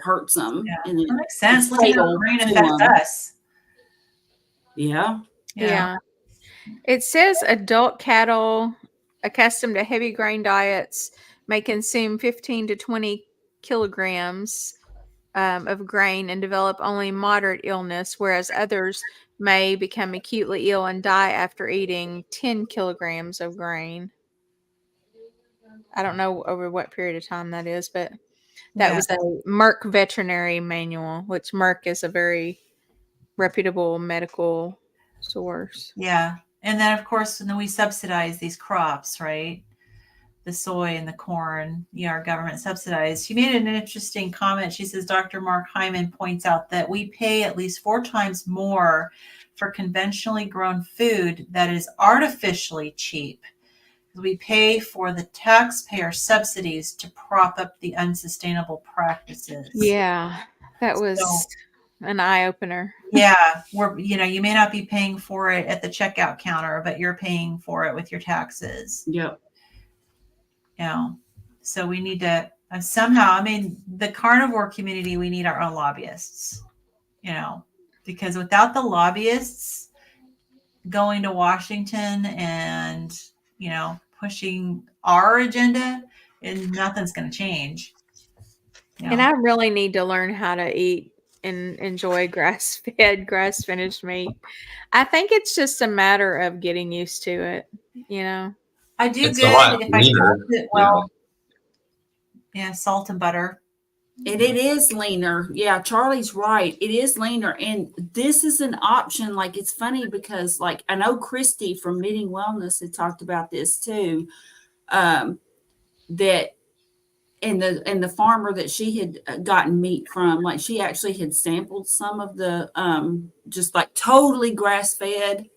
hurts them. Yeah. And that makes sense. Look at how grain affects us. Yeah. It says adult cattle accustomed to heavy grain diets may consume 15 to 20 kilograms of grain and develop only moderate illness, whereas others may become acutely ill and die after eating 10 kilograms of grain. I don't know over what period of time that is, but that was a Merck veterinary manual, which Merck is a very reputable medical source. Yeah. And then, of course, then we subsidize these crops, right? The soy and the corn, our government subsidized. She made an interesting comment. She says, Dr. Mark Hyman points out that we pay at least 4 times more for conventionally grown food that is artificially cheap. We pay for the taxpayer subsidies to prop up the unsustainable practices. Yeah, that was an eye-opener. Yeah, you may not be paying for it at the checkout counter, but you're paying for it with your taxes. Yep. So we need to somehow, the carnivore community, we need our own lobbyists, because without the lobbyists going to Washington and, pushing our agenda, and nothing's going to change. And I really need to learn how to eat and enjoy grass-fed, grass-finished meat. I think it's just a matter of getting used to it, I do it's good a lot if I cleaner. salt it well. Yeah, salt and butter. And it is leaner. Yeah, Charlie's right. It is leaner. And this is an option. Like, it's funny because, like, I know Christy from Meeting Wellness had talked about this too. That and the farmer that she had gotten meat from, like, she actually had sampled some of the just like totally grass fed,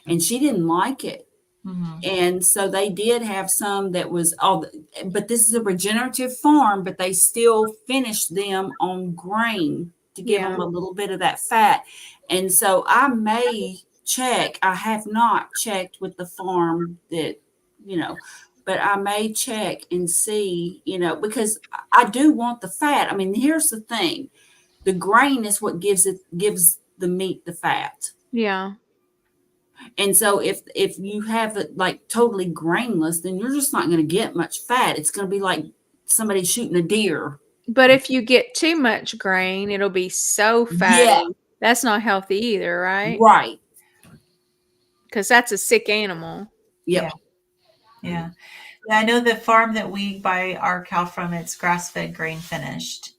and she didn't like it. Mhm. And so they did have some that was all, but this is a regenerative farm, but they still finished them on grain to give them a little bit of that fat. And so I may check, I have not checked with the farm that, but I may check and see, because I do want the fat. I mean, here's the thing. The grain is what gives the meat the fat. Yeah. And so if you have it like totally grainless, then you're just not going to get much fat. It's going to be like somebody shooting a deer. But if you get too much grain, it'll be so fatty. Yeah. That's not healthy either, right? Right. Because that's a sick animal. Yep. Yeah. I know the farm that we buy our cow from, it's grass-fed, grain finished,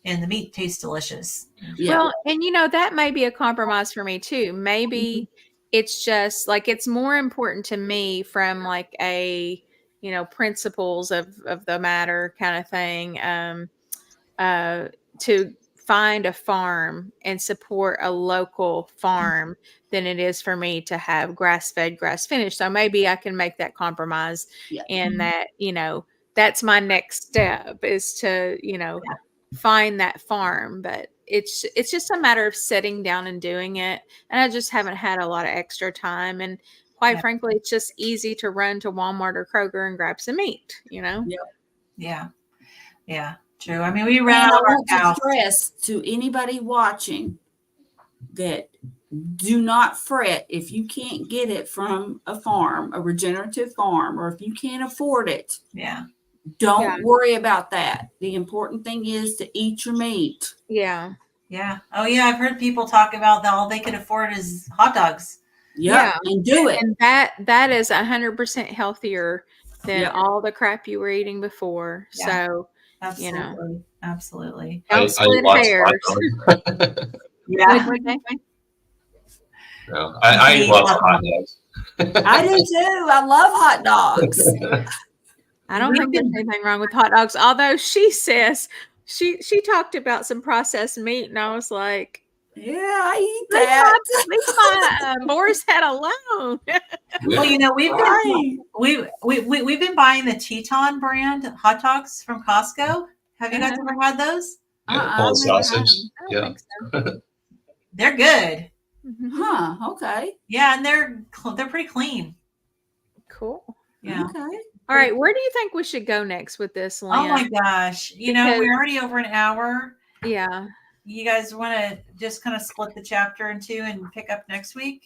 and the meat tastes delicious. Yeah. Well, and that may be a compromise for me too. Maybe it's just like, it's more important to me from like a, principles of the matter kind of thing, to find a farm and support a local farm than it is for me to have grass-fed, grass-finished. So maybe I can make that compromise, Yeah. and that, that's my next step, is to, find that farm. But it's just a matter of sitting down and doing it. And I just haven't had a lot of extra time. And quite frankly, it's just easy to run to Walmart or Kroger and grab some meat, Yep. Yeah. Yeah. True. I mean, we ran And I out of our want to cows. stress to anybody watching that do not fret if you can't get it from a farm, a regenerative farm, or if you can't afford it. Yeah. Don't worry about that. The important thing is to eat your meat. Yeah. Yeah. Oh, yeah. I've heard people talk about that all they can afford is hot dogs. Yep. Yeah. And do it. And that is 100% healthier than Yep. all the crap you were eating before. Yeah. So, Absolutely. Absolutely. don't split watch hairs. hot dogs. Yeah. No, I eat lots of hot dogs. I do too. I love hot dogs. I don't think there's anything wrong with hot dogs. Although she says she talked about some processed meat, and I was like, yeah, I eat that. Leave my boar's head alone. Well, we've been buying the Teton brand hot dogs from Costco. Have you guys ever had those? Whole sausage. Yeah. They're good. Huh. Okay. Yeah, and they're pretty clean. Cool. Yeah. Okay. All right. Where do you think we should go next with this, Lynn? Oh my gosh. We're already over an hour. Yeah. You guys want to just kind of split the chapter in two and pick up next week?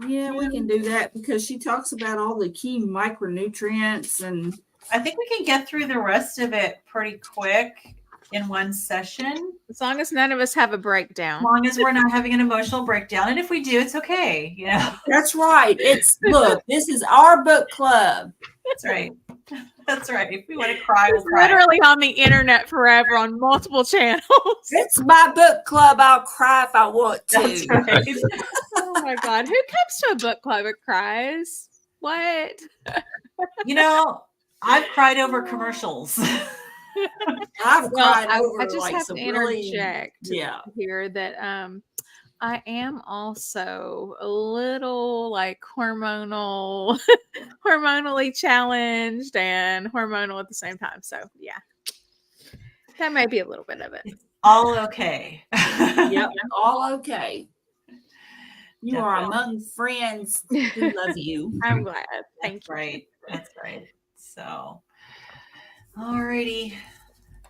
Yeah, we can do that because she talks about all the key micronutrients, and I think we can get through the rest of it pretty quick in one session. As long as none of us have a breakdown. As long as we're not having an emotional breakdown. And if we do, it's okay. That's right. Look, this is our book club. That's right. That's right. If we want to cry, we'll It's cry. literally on the internet forever on multiple channels. It's my book club. I'll cry if I want to. That's right. Oh my God. Who comes to a book club and cries? What? I've cried over commercials. I've cried over I just like have some to really, interject here that I am also a little like hormonally challenged and hormonal at the same time. So yeah, that may be a little bit of it. It's all okay. Yep, all okay. You Definitely. are among friends who love you. I'm glad. Thank you. Right. That's right. So, alrighty.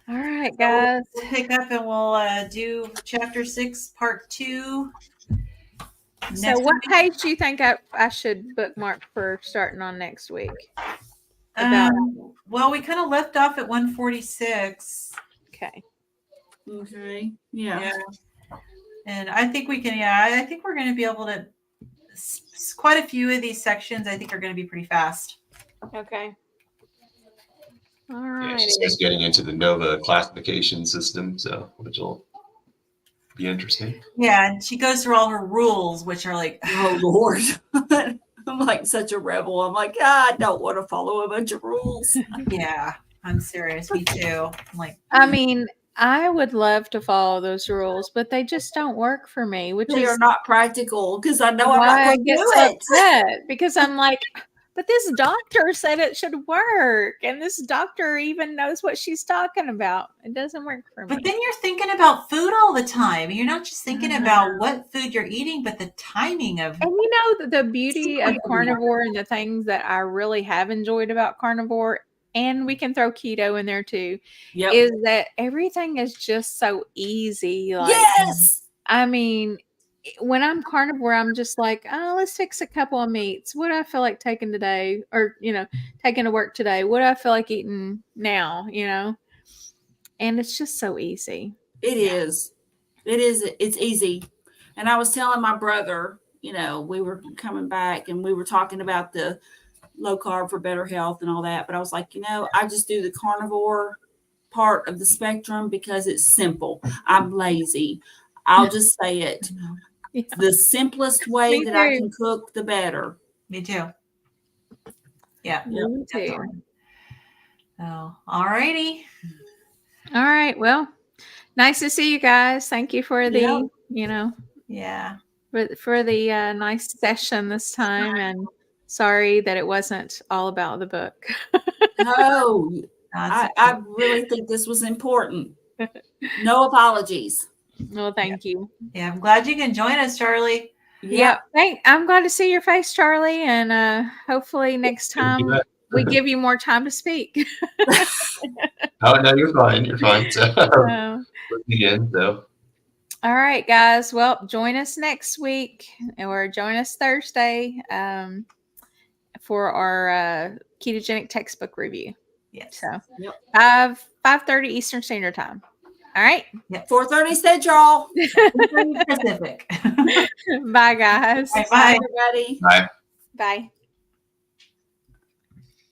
All right, guys. We'll pick up and we'll do chapter 6, part 2. So what page do you think I should bookmark for starting on next week? Well, we kind of left off at 146. Okay. Okay. Yeah. And I think we can, I think we're going to be able to, quite a few of these sections, I think are going to be pretty fast. Okay. All Yeah, right. she starts getting into the NOVA classification system, so which will be interesting. Yeah, and she goes through all her rules, which are like, Oh Lord. I'm like such a rebel. I'm like, I don't want to follow a bunch of rules. yeah, I'm serious. Me too. I'm like, I mean, I would love to follow those rules, but they just don't work for me, which They is are not practical because I know I'm not why I going to get do so it. upset because I'm like, but this doctor said it should work, and this doctor even knows what she's talking about. It doesn't work for me. but then you're thinking about food all the time. You're not just thinking about what food you're eating, but the timing of. And you know, the beauty of carnivore and the things that I really have enjoyed about carnivore, and we can throw keto in there too, Yep. is that everything is just so easy. Like, Yes. I mean, when I'm carnivore, I'm just like, oh, let's fix a couple of meats. What do I feel like taking today? Or, taking to work today? What do I feel like eating now? And it's just so easy. It is. It is. It's easy. And I was telling my brother, we were coming back and we were talking about the low carb for better health and all that. But I was like, I just do the carnivore part of the spectrum because it's simple. I'm lazy. I'll just say it. Yeah. The simplest way Me that I too. can cook, the better. Me too. Yeah. Me too. Definitely. Oh, all righty. All right. Well, nice to see you guys. Thank you for the, Yeah. for the nice session this time. And sorry that it wasn't all about the book. No, That's I really think this was important. No apologies. Well, thank you. Yeah, I'm glad you can join us, Charlie. Yeah. Hey, I'm glad to see your face, Charlie. And hopefully next time we give you more time to speak. Oh no, you're fine. You're fine. So again, so. All right, guys. Well, join us next week or join us Thursday for our ketogenic textbook review. Yes. So 5:30 Eastern Standard Time. All right. Yep. 4:30 Central. Pacific. Bye, guys. Bye. Bye, everybody. Bye. Bye.